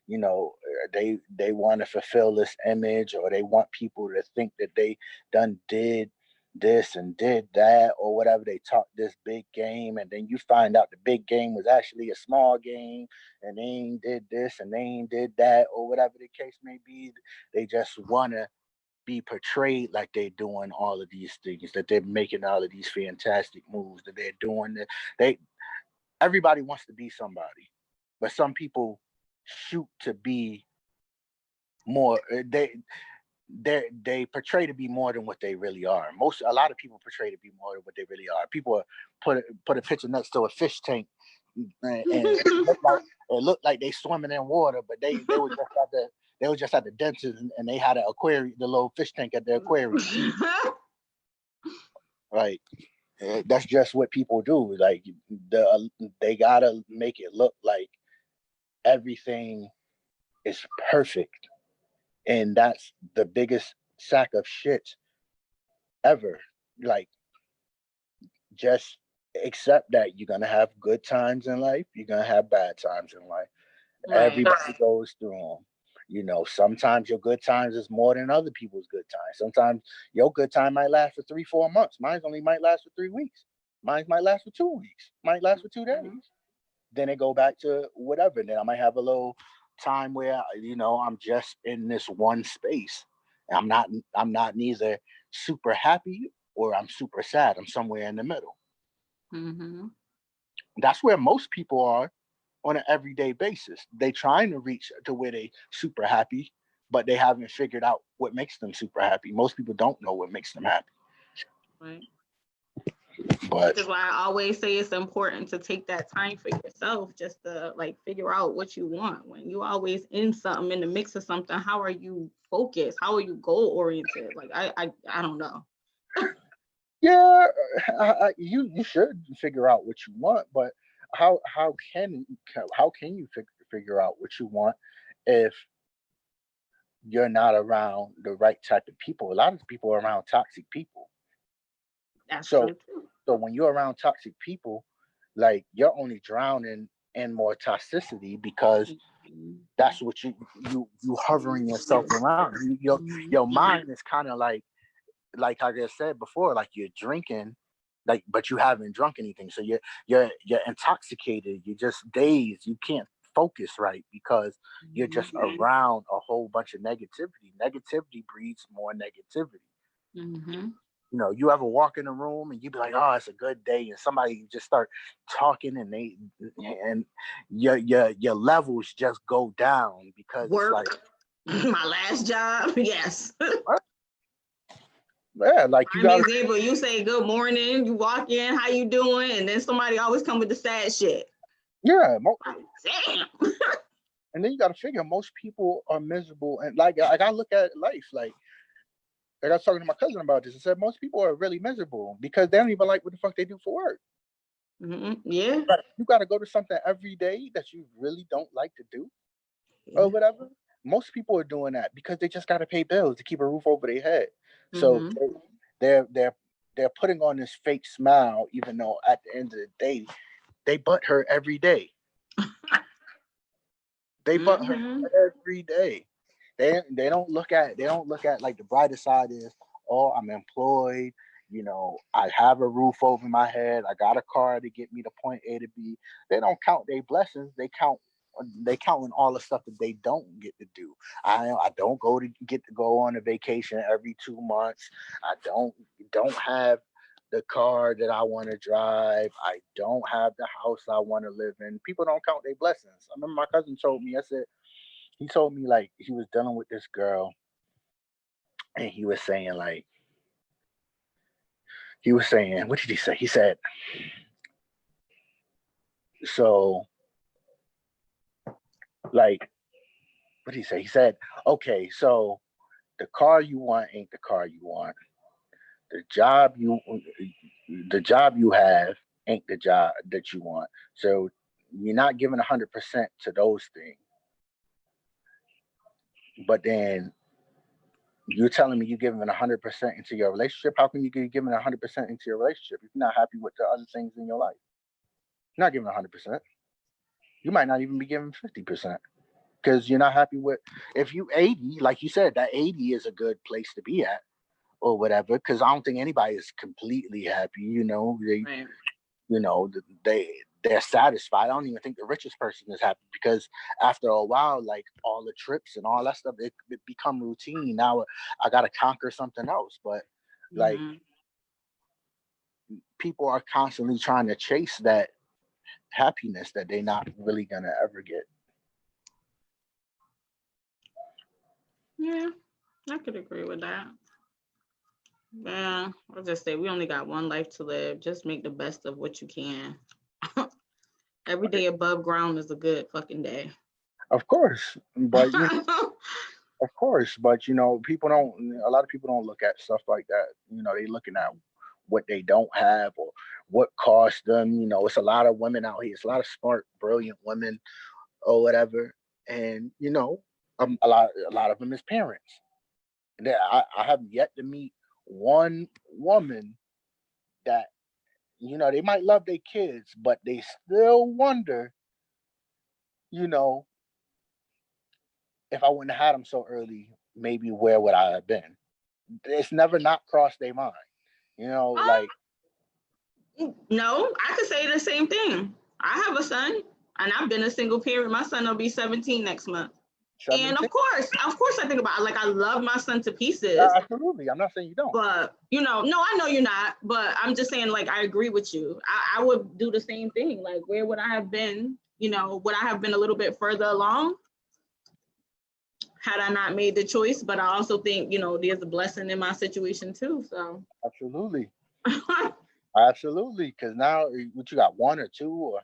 they want to fulfill this image, or they want people to think that they done did this and did that, or whatever. They talk this big game, and then you find out the big game was actually a small game, and they ain't did this and they ain't did that, or whatever the case may be. They just wanna be portrayed like they're doing all of these things, that they're making all of these fantastic moves, that they're doing that. Everybody wants to be somebody, but some people shoot to be more. They portray to be more than what they really are. A lot of people portray to be more than what they really are. People put a picture next to a fish tank, and it looked like they swimming in water, but they were just at the dentist, and they had an aquarium, the little fish tank at the aquarium. Right. That's just what people do. Like they gotta make it look like everything is perfect, and that's the biggest sack of shit ever. Like, just accept that you're gonna have good times in life, you're gonna have bad times in life. Right. Everybody goes through them. Sometimes your good times is more than other people's good times. Sometimes your good time might last for 3-4 months. Mine only might last for 3 weeks. Mine might last for 2 weeks. Might last for 2 days. Then it go back to whatever. Then I might have a little time where I'm just in this one space. I'm not neither super happy or I'm super sad. I'm somewhere in the middle. Mm-hmm. That's where most people are on an everyday basis. They trying to reach to where they super happy, but they haven't figured out what makes them super happy. Most people don't know what makes them happy. Right. But Which is why I always say it's important to take that time for yourself, just to like figure out what you want. When you always in something, in the mix of something, how are you focused? How are you goal oriented? Like I don't know. yeah, you should figure out what you want, but how can you figure out what you want if you're not around the right type of people? A lot of people are around toxic people. That's So true too. so when you're around toxic people, like, you're only drowning in more toxicity because that's what you hovering yourself around. Your mind is kind of like I just said before, like you're drinking, like, but you haven't drunk anything, so you're intoxicated, you're just dazed, you can't focus right because you're just around a whole bunch of negativity breeds more negativity. Mm-hmm. You ever walk in a room and you be like, oh, it's a good day, and somebody just start talking, and your levels just go down because it's like, Work. My last job. Yes. yeah, like you Prime gotta, example, you say good morning, you walk in, how you doing? And then somebody always come with the sad shit. yeah. Like, damn. And then you got to figure most people are miserable, and like I look at life like I was talking to my cousin about this. I said most people are really miserable because they don't even like what the fuck they do for work. Mm-hmm. Yeah. You got to go to something every day that you really don't like to do Yeah. or whatever. Most people are doing that because they just got to pay bills to keep a roof over their head. So Mm-hmm. they're putting on this fake smile, even though at the end of the day they butt hurt every day. They butt hurt Mm-hmm. every day. They don't look at like the brighter side is, oh, I'm employed, You know, I have a roof over my head. I got a car to get me to point A to B. They don't count their blessings. They counting all the stuff that they don't get to do. I don't get to go on a vacation every 2 months. I don't have the car that I want to drive. I don't have the house I want to live in. People don't count their blessings. I remember my cousin told me, he told me like he was dealing with this girl and he was saying, what did he say? He said, so like, what did he say? He said, okay, so the car you want ain't the car you want. The job you have ain't the job that you want. So you're not giving 100% to those things. But then you're telling me you're giving 100% into your relationship. How can you be giving 100% into your relationship if you're not happy with the other things in your life? You're not giving 100%. You might not even be giving 50% because you're not happy with. If you 80, like you said, that 80 is a good place to be at or whatever. Because I don't think anybody is completely happy. You know, Right. you know, they're satisfied. I don't even think the richest person is happy because after a while, like all the trips and all that stuff, it become routine. Now I got to conquer something else. But like people are constantly trying to chase that happiness that they're not really gonna ever get. Yeah, I could agree with that. Yeah, I'll just say we only got one life to live. Just make the best of what you can. Every day above ground is a good fucking day. Of course, but you know, a lot of people don't look at stuff like that. You know, they looking at what they don't have or what cost them. You know, it's a lot of women out here. It's a lot of smart, brilliant women or whatever. And, you know, a lot of them is parents. I have yet to meet one woman that, you know, they might love their kids, but they still wonder, you know, if I wouldn't have had them so early, maybe where would I have been? It's never not crossed their mind, you know, like. No, I could say the same thing. I have a son, and I've been a single parent. My son will be 17 next month. 17? And of course, I think about it. Like, I love my son to pieces. Absolutely. I'm not saying you don't. But, you know, no, I know you're not. But I'm just saying, like, I agree with you. I would do the same thing. Like, where would I have been? You know, would I have been a little bit further along had I not made the choice? But I also think, you know, there's a blessing in my situation too. So. Absolutely. Absolutely. Because now, what you got, one or two? Or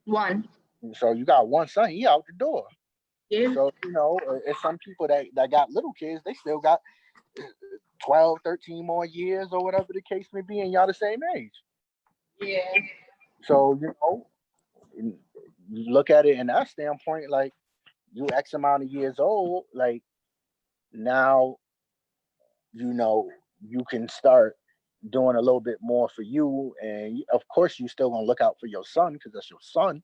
One. so you got one son, he out the door. Yeah. So, you know, it's some people that got little kids, they still got 12, 13 more years or whatever the case may be, and y'all the same age. Yeah. So, you know, you look at it in that standpoint, like you X amount of years old, like now, you know, you can start doing a little bit more for you. And of course, you still gonna look out for your son because that's your son.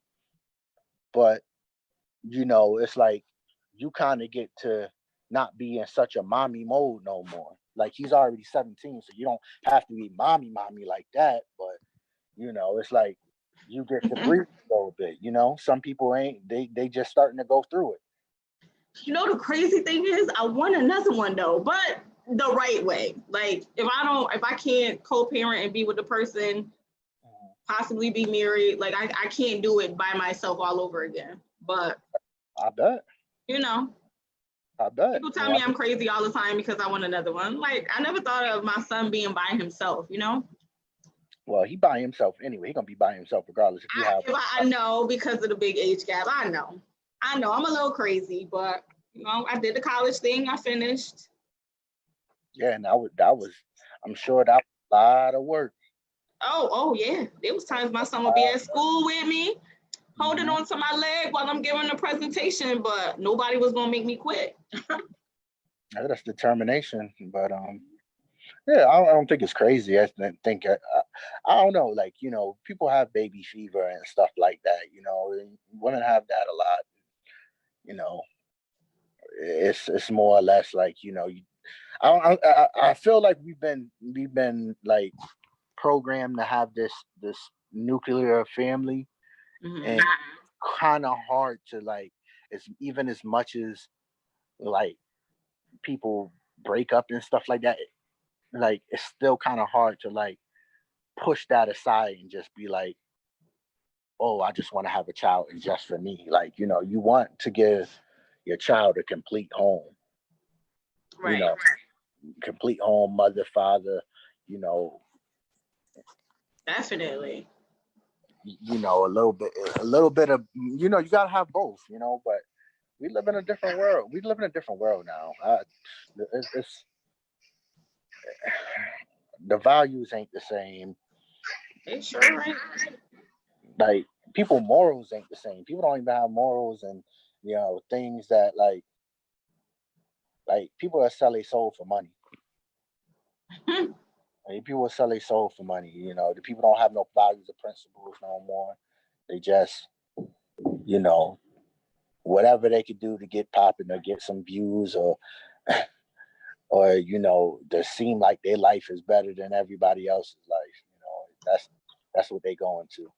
But, you know, it's like you kind of get to not be in such a mommy mode no more. Like he's already 17, so you don't have to be mommy like that. But, you know, it's like you get to breathe a little bit, you know. Some people ain't, they just starting to go through it. You know, the crazy thing is, I want another one though, but the right way. Like, if I can't co-parent and be with the person, possibly be married, like I can't do it by myself all over again. But I bet. you know, I bet. people tell me I'm crazy all the time because I want another one. Like, I never thought of my son being by himself, you know? Well, he by himself anyway. He gonna be by himself regardless if you have. I know, because of the big age gap. I know I'm a little crazy, but you know, I did the college thing. I finished. Yeah, and that was I'm sure that was a lot of work. Oh yeah. There was times my son would be at school with me, holding on to my leg while I'm giving a presentation, but nobody was gonna make me quit. That's determination, but yeah, I don't think it's crazy. I think I don't know, like, you know, people have baby fever and stuff like that. You know, women have that a lot. You know, it's more or less like, you know, I feel like we've been like programmed to have this nuclear family, and kind of hard to like, it's even as much as like people break up and stuff like that, like it's still kind of hard to like push that aside and just be like, oh, I just want to have a child and just for me. Like, you know, you want to give your child a complete home, you Right. know, complete home, mother, father, you know, Definitely. you know, a little bit of, you know, you gotta have both, you know, but we live in a different world. We live in a different world now. It's the values ain't the same. They sure ain't. Like people morals ain't the same. People don't even have morals, and you know things that like people that sell their soul for money. Like, people sell their soul for money. You know, the people don't have no values or principles no more. They just, you know, whatever they could do to get popping or get some views or you know, to seem like their life is better than everybody else's life. You know, that's what they going to.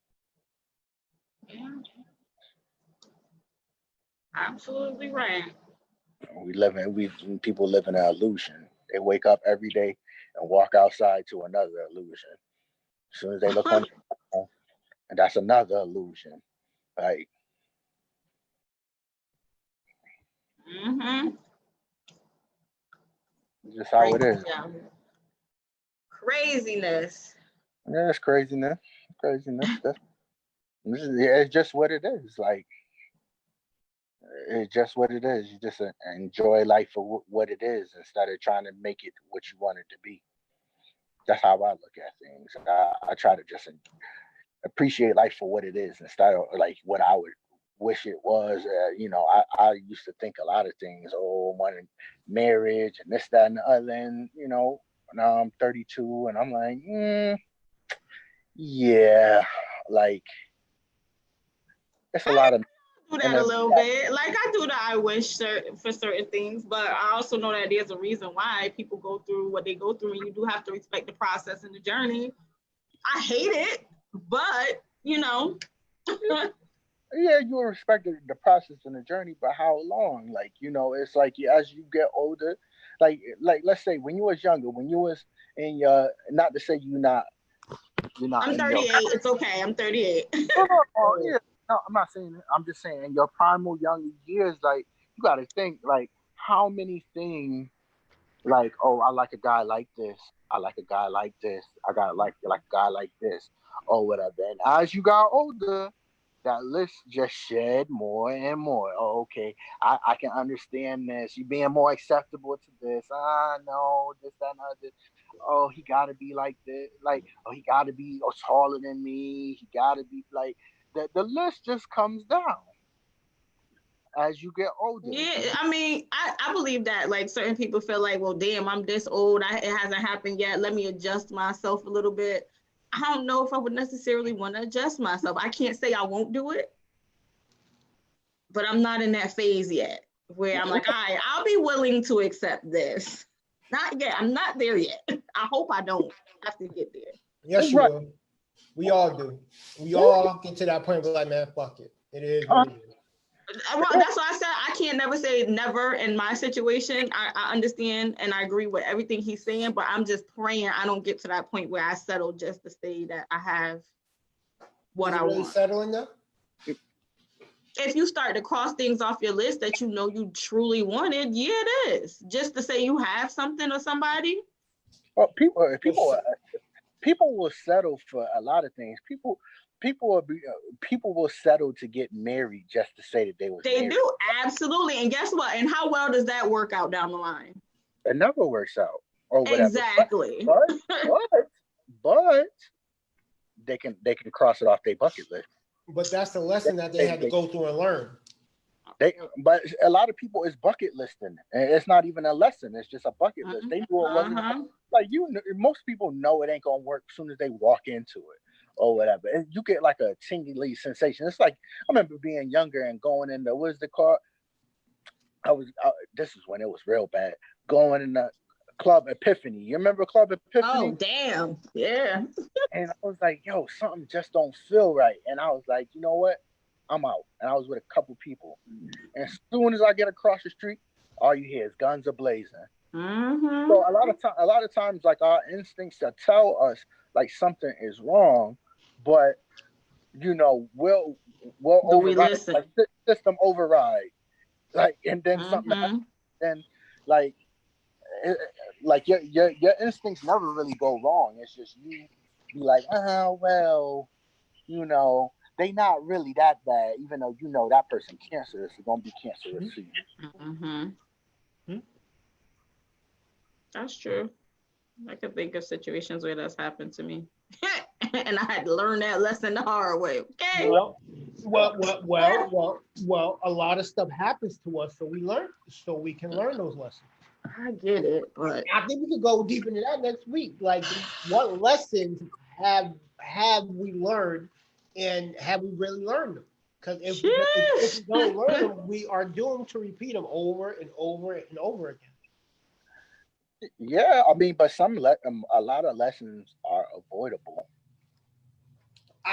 Yeah, absolutely right. People live in an illusion. They wake up every day and walk outside to another illusion. As soon as they look on the phone, and that's another illusion. Like, Mm-hmm. it's just how it is. Craziness. Yeah, it's craziness. Craziness. It's just what it is. Like, it's just what it is. You just enjoy life for what it is instead of trying to make it what you want it to be. That's how I look at things. I try to just appreciate life for what it is instead of like what I would wish it was. You know, I used to think a lot of things. Oh, wanting marriage and this, that, and the other. And you know, now I'm 32, and I'm like, yeah, like it's a lot of. Do that a little bit. Like I do that. I wish for certain things, but I also know that there's a reason why people go through what they go through, and you do have to respect the process and the journey. I hate it, but you know. Yeah, you respect the process and the journey, but how long? Like, you know, it's like as you get older, like let's say when you was younger, when you was in your, not to say you're not I'm in your 38. It's okay. I'm 38. yeah, no, I'm not saying it. I'm just saying in your primal young years, like you got to think like how many things, like, oh, I like a guy like this, I like a guy like this, I got like a guy like this, or whatever. And as you got older, that list just shed more and more. Oh, okay, I can understand this. You being more acceptable to this. No, this, that, and other. Oh, he got to be like this. Like, oh, he got to be taller than me. He got to be like, the list just comes down as you get older. Yeah, I mean, I believe that like certain people feel like, well, damn, I'm this old. It hasn't happened yet. Let me adjust myself a little bit. I don't know if I would necessarily want to adjust myself. I can't say I won't do it, but I'm not in that phase yet where I'm like, all right, I'll be willing to accept this. Not yet. I'm not there yet. I hope I don't have to get there. Yes, you will. We all do. We all get to that point where like, man, fuck it. It is what it is. Well, that's why I said I can't never say never in my situation. I understand and I agree with everything he's saying, but I'm just praying I don't get to that point where I settle just to say that I have what I really want. Settling though? If you start to cross things off your list that you know you truly wanted, yeah, it is. Just to say you have something or somebody. Well, people will settle for a lot of things. People will settle to get married just to say that they was married. Do, absolutely. And guess what? And how well does that work out down the line? It never works out or whatever. Exactly. But they can cross it off their bucket list. But that's the lesson that they had to go through and learn. But a lot of people is bucket listing, and it's not even a lesson. It's just a bucket list. They knew it wasn't like most people know it ain't gonna work as soon as they walk into it or whatever. And you get like a tingly sensation. It's like I remember being younger and going into what is the car? This is when it was real bad. Going in Club Epiphany. You remember Club Epiphany? Oh, damn. Yeah. And I was like, yo, something just don't feel right. And I was like, you know what? I'm out. And I was with a couple people. And as soon as I get across the street, all you hear is guns are blazing. Mm-hmm. So a lot of times, like our instincts that tell us like something is wrong, but you know, we'll Do we override, listen? like system override, like, and then something Mm-hmm. happens, then like like your instincts never really go wrong. It's just you be like, oh well, you know, they not really that bad, even though you know that person cancerous is gonna be cancerous for you. Mm-hmm. Hmm? That's true. I could think of situations where that's happened to me. And I had to learn that lesson the hard way. Okay. Well, a lot of stuff happens to us, so we can learn those lessons. I get it, but I think we could go deep into that next week. Like, what lessons have we learned, and have we really learned them? Because if we don't learn them, we are doomed to repeat them over and over and over again. Yeah, I mean, but a lot of lessons are avoidable.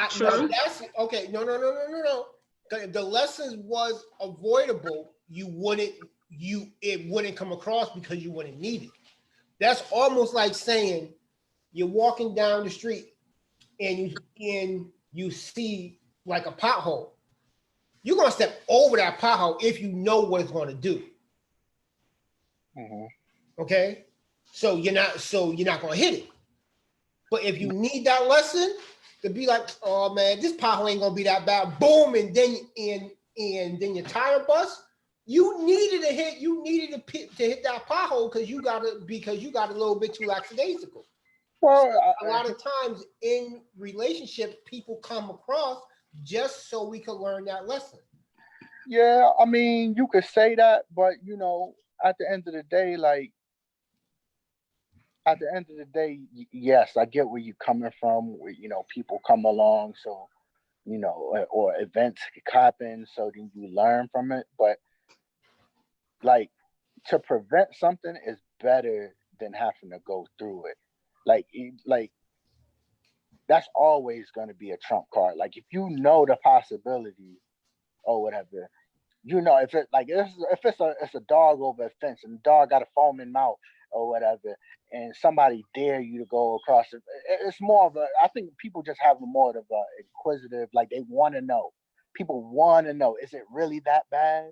True. That's okay. No. If the lessons was avoidable, it wouldn't come across because you wouldn't need it. That's almost like saying you're walking down the street and you see like a pothole. You're gonna step over that pothole if you know what it's gonna do. Mm-hmm. Okay, so you're not gonna hit it. But if you need that lesson to be like, oh man, this pothole ain't gonna be that bad. Boom, and then your tire bust. You needed to hit that pothole because you got a little bit too lackadaisical. Well, A lot of times in relationships, people come across just so we can learn that lesson. yeah, I mean, you could say that, but you know, at the end of the day, yes, I get where you're coming from. Where, you know, people come along, so you know, or events happen, so then you learn from it. But like to prevent something is better than having to go through it. Like that's always going to be a trump card. Like if you know the possibility or whatever, you know, if it's a dog over a fence and the dog got a foaming mouth or whatever, and somebody dare you to go across it, it's more of a. I think people just have more of a inquisitive, like they want to know. People want to know: is it really that bad?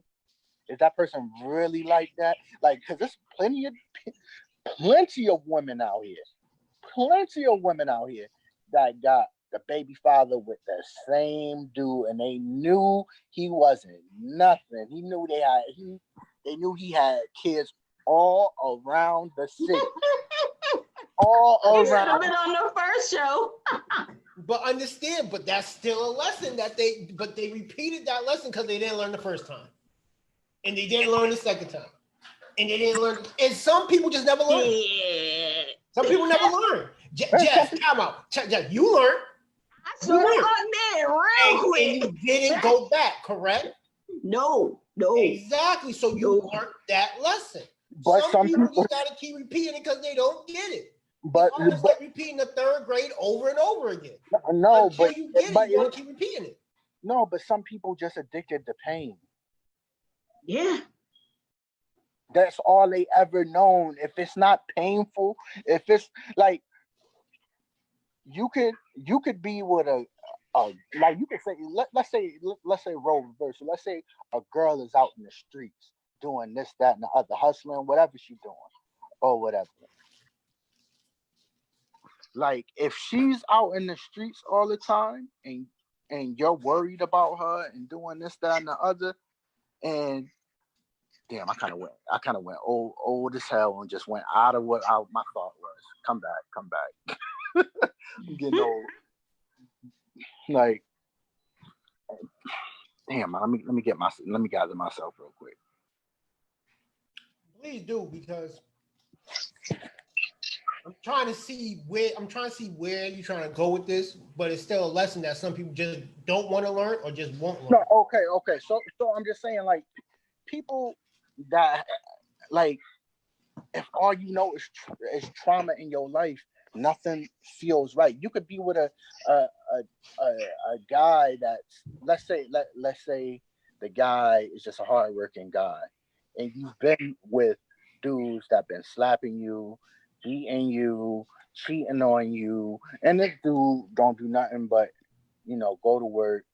Is that person really like that? Like, because there's plenty of women out here that got the baby father with the same dude, and they knew he wasn't nothing. He knew they knew he had kids all around the city. All you should have around. been on the first show. But understand, but that's still a lesson they repeated that lesson because they didn't learn the first time. And they didn't learn the second time. And they didn't learn. And some people just never learn. Yeah. Some people never learn. Jess, come out. Jess, you learned. I should have got there real quick. And you didn't go back, correct? No. Exactly. So you learned that lesson. But some people just got to keep repeating it because they don't get it. It's almost like repeating the third grade over and over again. No, Until you get it, you got to keep repeating it. No, but some people just addicted to pain. Yeah. That's all they ever known. If it's not painful, if it's like you could be with a like you could say let's say role reversal. Let's say a girl is out in the streets doing this, that, and the other, hustling, whatever she's doing, or whatever. Like if she's out in the streets all the time and you're worried about her and doing this, that, and the other, and damn, I kind of went old as hell and just went out of what my thought was. Come back. I'm getting old. Like, damn, let me gather myself real quick. Please do, because I'm trying to see where you're trying to go with this, but it's still a lesson that some people just don't want to learn or just won't learn. No, okay. So I'm just saying, like, people that like if all you know is trauma in your life, nothing feels right. You could be with a guy that's, let's say the guy is just a hardworking guy, and you've been with dudes that been slapping you, beating you, cheating on you, and this dude don't do nothing but, go to work,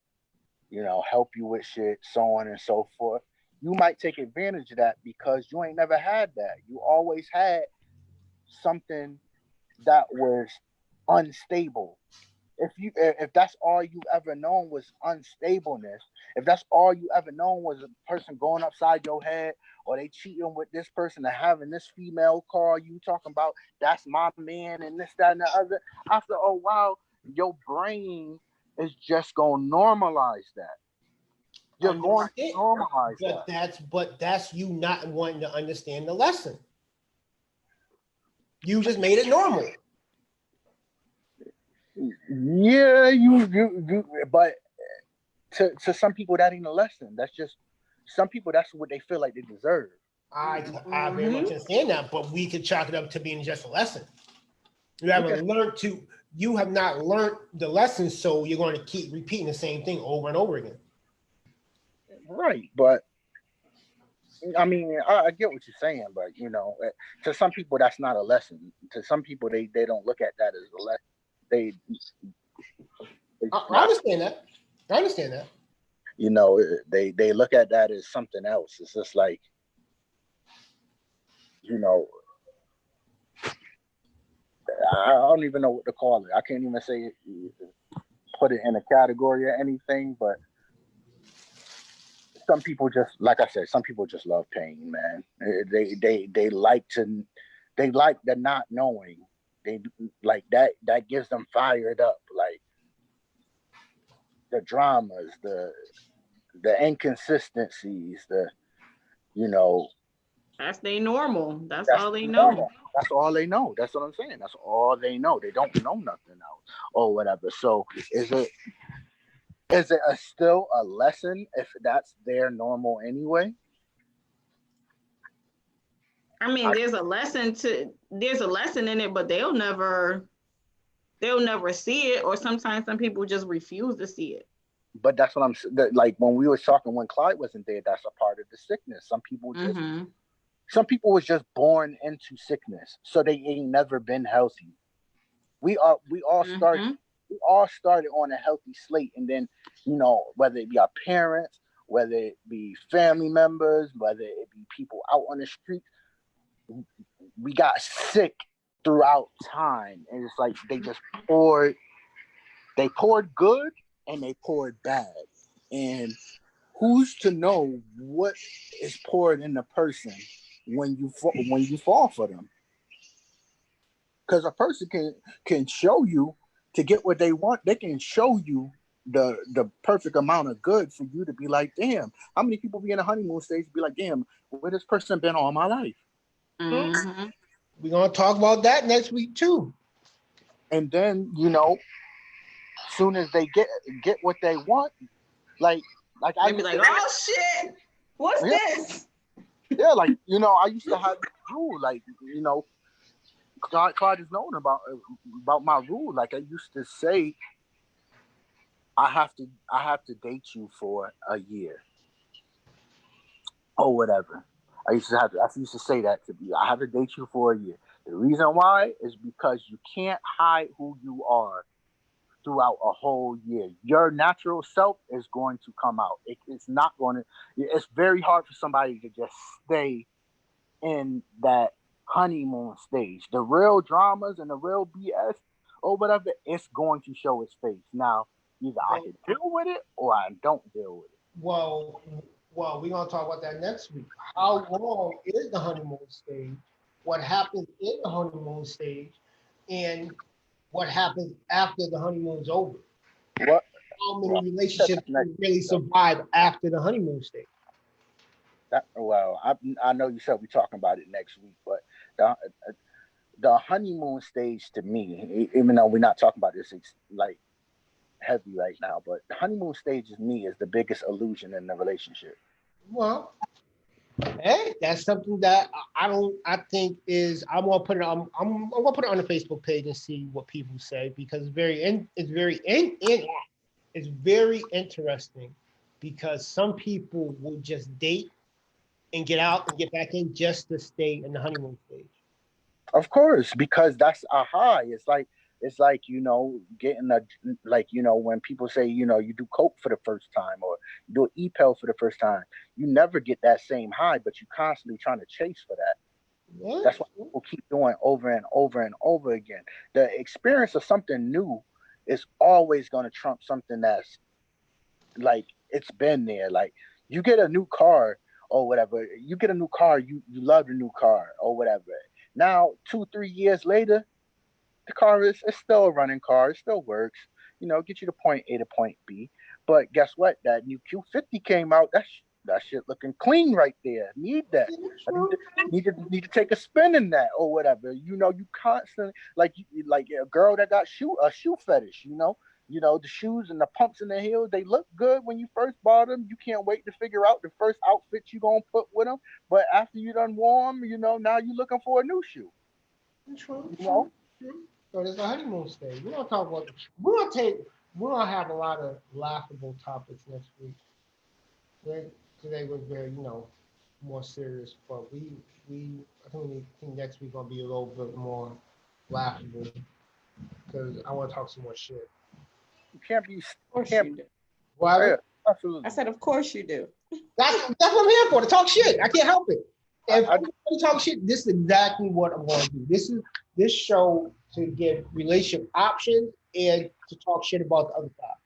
help you with shit, so on and so forth. You might take advantage of that because you ain't never had that. You always had something that was unstable. If that's all you ever known was unstableness, if that's all you ever known was a person going upside your head, or they cheating with this person and having this female call you talking about that's my man and this, that, and the other, after a while, your brain is just gonna normalize that. You're going to normalize that. But that's you not wanting to understand the lesson. You just made it normal. Yeah, you but to some people that ain't a lesson. That's just some people, that's what they feel like they deserve. I very much understand that, but we could chalk it up to being just a lesson. You have not learned the lesson, so you're going to keep repeating the same thing over and over again. Right, but I mean, I get what you're saying, but to some people that's not a lesson. To some people, they don't look at that as a lesson. I understand that. I understand that. They look at that as something else. It's just like, I don't even know what to call it. I can't even say put it in a category or anything, but some people just, like I said, some people just love pain, man. They like the not knowing. They like that gives them fired up, like the dramas, the inconsistencies, That's they normal. That's all they normal. know. That's all they know. That's what I'm saying. That's all they know. They don't know nothing else or whatever. So is it still a lesson if that's their normal anyway? I mean, there's a lesson in it, but they'll never see it, or sometimes some people just refuse to see it. But that's what like when we were talking when Clyde wasn't there, that's a part of the sickness. Some people was just born into sickness, so they ain't never been healthy. We all started on a healthy slate, and then whether it be our parents, whether it be family members, whether it be people out on the street, we got sick throughout time, and it's like they poured good and they poured bad, and who's to know what is poured in the person when you fall for them? Because a person can show you to get what they want. They can show you the perfect amount of good for you to be like, damn, how many people be in a honeymoon stage be like, damn, where this person been all my life? Mm-hmm. We're gonna talk about that next week too. And then soon as they get what they want, like I be like, oh shit, what's this? Yeah, like I used to have this rule, like Clyde is known about my rule. Like I used to say, I have to date you for a year or whatever. I used to say that to be. I have to date you for a year. The reason why is because you can't hide who you are throughout a whole year. Your natural self is going to come out. It's not going to. It's very hard for somebody to just stay in that honeymoon stage. The real dramas and the real BS or whatever, it's going to show its face. Now, either I can deal with it or I don't deal with it. Well, we're gonna talk about that next week. How long is the honeymoon stage? What happens in the honeymoon stage, and what happens after the honeymoon's over? What? How many relationships can really survive after the honeymoon stage? I know you said we're talking about it next week, but the honeymoon stage to me, even though we're not talking about this, it's like heavy right now, but the honeymoon stage is the biggest illusion in the relationship. Well, Hey, that's something that I think is I'm gonna put it on I'm gonna put it on the Facebook page and see what people say because it's very interesting because some people will just date and get out and get back in just to stay in the honeymoon stage. Of course, because that's a high. It's like getting a like when people say you do coke for the first time or you do an e-pill for the first time, you never get that same high, but you constantly trying to chase for that. Yeah. That's what people keep doing over and over and over again. The experience of something new is always going to trump something that's like it's been there. Like you get a new car or whatever, you get a new car, you love the new car or whatever. Now 2 3 years later, the car is it's still a running car, it still works. Get you to point A to point B. But guess what? That new Q50 came out. That shit looking clean right there. Need that. I need to take a spin in that or whatever. You constantly like a girl that got a shoe fetish. The shoes and the pumps in the heels. They look good when you first bought them. You can't wait to figure out the first outfit you gonna put with them. But after you done wore them, now you looking for a new shoe. True, You true, know. true. So there's a honeymoon stage. We're gonna talk about. We're gonna have a lot of laughable topics next week. Today was very, more serious, but I think next week gonna be a little bit more laughable because I want to talk some more shit. You can't be. Of course Can't. you do. Well, Yeah, absolutely. I said, of course you do. that's what I'm here for, to talk shit. I can't help it. If I, we talk shit, this is exactly what I'm going to do. This show to give relationship options and to talk shit about the other side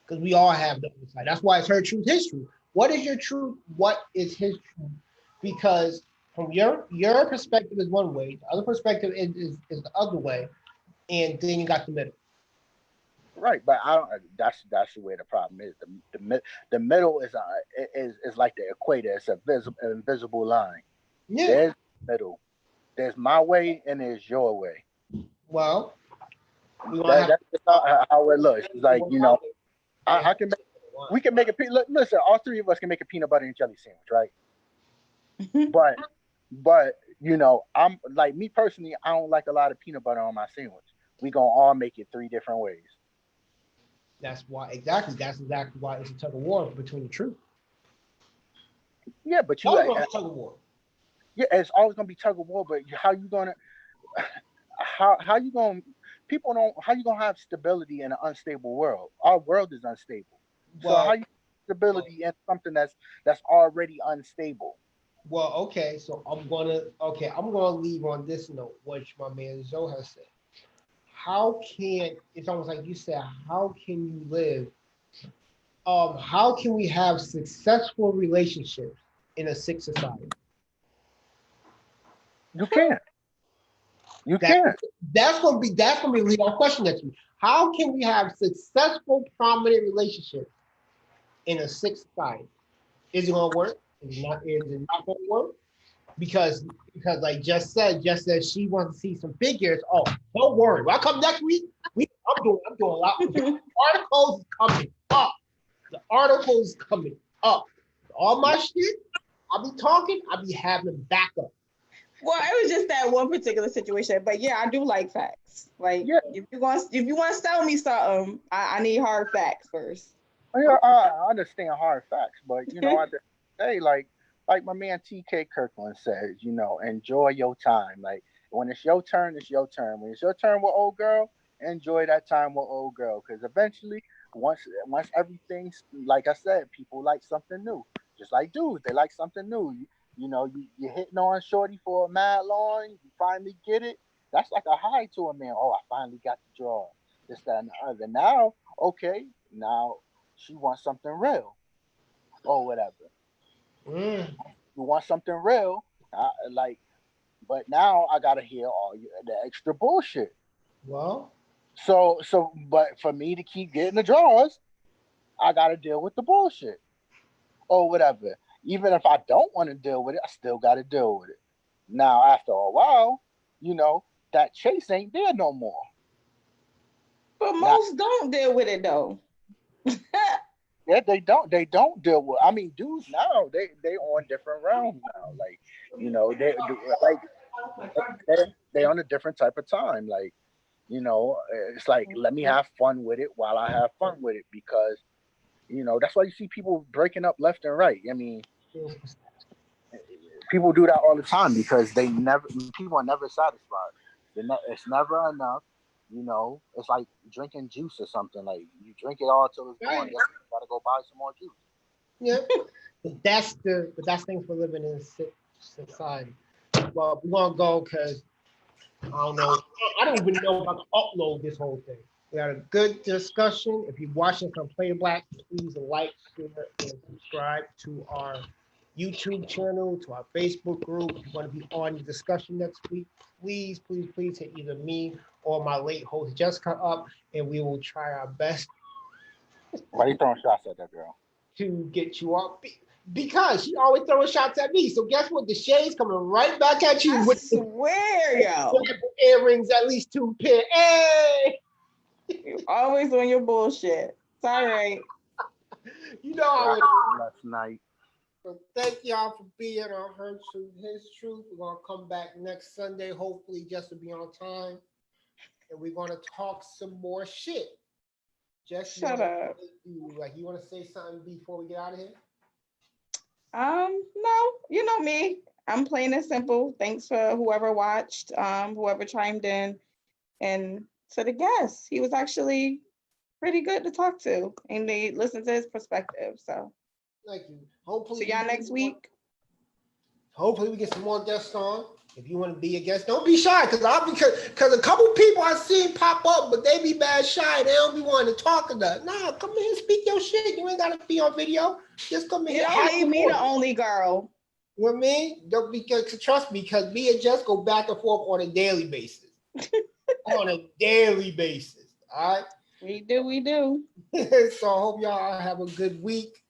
because we all have the other side. That's why it's her truth, his truth. What is your truth? What is his truth? Because from your perspective is one way, the other perspective is the other way, and then you got the middle. right, but I don't. That's the way the problem is. The middle is like the equator. It's a invisible line. Yeah. There's middle. There's my way and there's your way. Well, we want to have That's just how it looks. It's like I can make, we can make listen. All three of us can make a peanut butter and jelly sandwich, right? But I'm like me personally. I don't like a lot of peanut butter on my sandwich. We gonna all make it 3 different ways. That's exactly why it's a tug of war between the truth. Yeah, but Tug of war. yeah, it's always gonna be tug of war. But how you gonna how you gonna people don't how you gonna have stability in an unstable world? Our world is unstable. So how you stability in something that's already unstable? Well, okay, so I'm gonna leave on this note, which my man Zoe has said. It's almost like you said, how can you live? How can we have successful relationships in a sick society? You can't. You That, can't. that's gonna be the lead on question next week. How can we have successful, prominent relationships in a sick society? Is it gonna work? Is it not gonna work? Because like Jess said she wants to see some figures. Oh, don't worry. When I come next week, I'm doing a lot. The articles coming up. The articles coming up. All my shit, I'll be talking, I'll be having backup. Well, it was just that one particular situation, but yeah, I do like facts. Like, Yeah. if you want to sell me something, I need hard facts first. I understand hard facts, but at the end of the day, like my man TK Kirkland says, enjoy your time. Like when it's your turn, it's your turn. When it's your turn with old girl, enjoy that time with old girl. Because eventually, once everything's like I said, people like something new. Just like dudes, they like something new. You're hitting on shorty for a mad long, you finally get it. That's like a high to a man. Oh, I finally got the draw. This, that, and the other. Now, okay, now she wants something real or whatever. Mm. You want something real, but now I gotta hear all the extra bullshit. Well, But for me to keep getting the draws, I gotta deal with the bullshit or whatever. Even if I don't want to deal with it, I still gotta deal with it. Now, after a while, that chase ain't there no more. But most don't deal with it though. Yeah, they don't deal with. I mean, dudes now they on different realms now. Like, like they on a different type of time. Like, it's like let me have fun with it while I have fun with it because that's why you see people breaking up left and right. I mean, people do that all the time because people are never satisfied. It's never enough. It's like drinking juice or something. Like you drink it all till it's gone. Right. You gotta go buy some more juice. Yeah. But that's things for living in society. Well, we're gonna go because I don't know. I don't even know if I can upload this whole thing. We had a good discussion. If you're watching from Play Black, please like, share, and subscribe to our YouTube channel, to our Facebook group. If you want to be on the discussion next week, please hit either me or my late host Jessica up, and we will try our best Why are you throwing shots at that girl? to get you up. Because she always throwing shots at me. So guess what? The shade's coming right back at you I with swear, yo. earrings, at least 2 pair. Hey! You're always on your bullshit. It's all right. You know how it is. Last night. So thank y'all for being on Her Truth, His Truth. We're gonna come back next Sunday, hopefully just to be on time. And we're gonna talk some more shit. Just Shut up. you wanna say something before we get out of here? No, you know me. I'm plain and simple. Thanks for whoever watched, whoever chimed in, and to the guest. He was actually pretty good to talk to, and they listened to his perspective. So, Thank you. Hopefully see y'all next week. Hopefully we get some more guests on. If you want to be a guest, don't be shy because a couple people I seen pop up, but they be bad shy. They don't be wanting to talk enough. Nah, come in and speak your shit. You ain't gotta be on video. Just come in You here. don't leave me the only girl. You know what I mean? Don't because trust me, because me and Jess go back and forth on a daily basis. On a daily basis. All right. We do. So I hope y'all have a good week.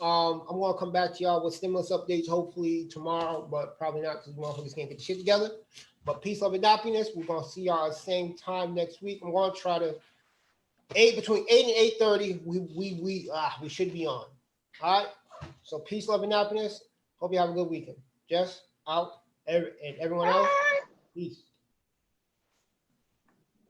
I'm gonna come back to y'all with stimulus updates hopefully tomorrow, but probably not because motherfuckers can't get the shit together. But peace, love, and happiness. We're gonna see y'all at the same time next week. I'm gonna try to between 8 and 8:30. We should be on. All right. So peace, love, and happiness. Hope you have a good weekend. Jess out, and everyone else. Peace.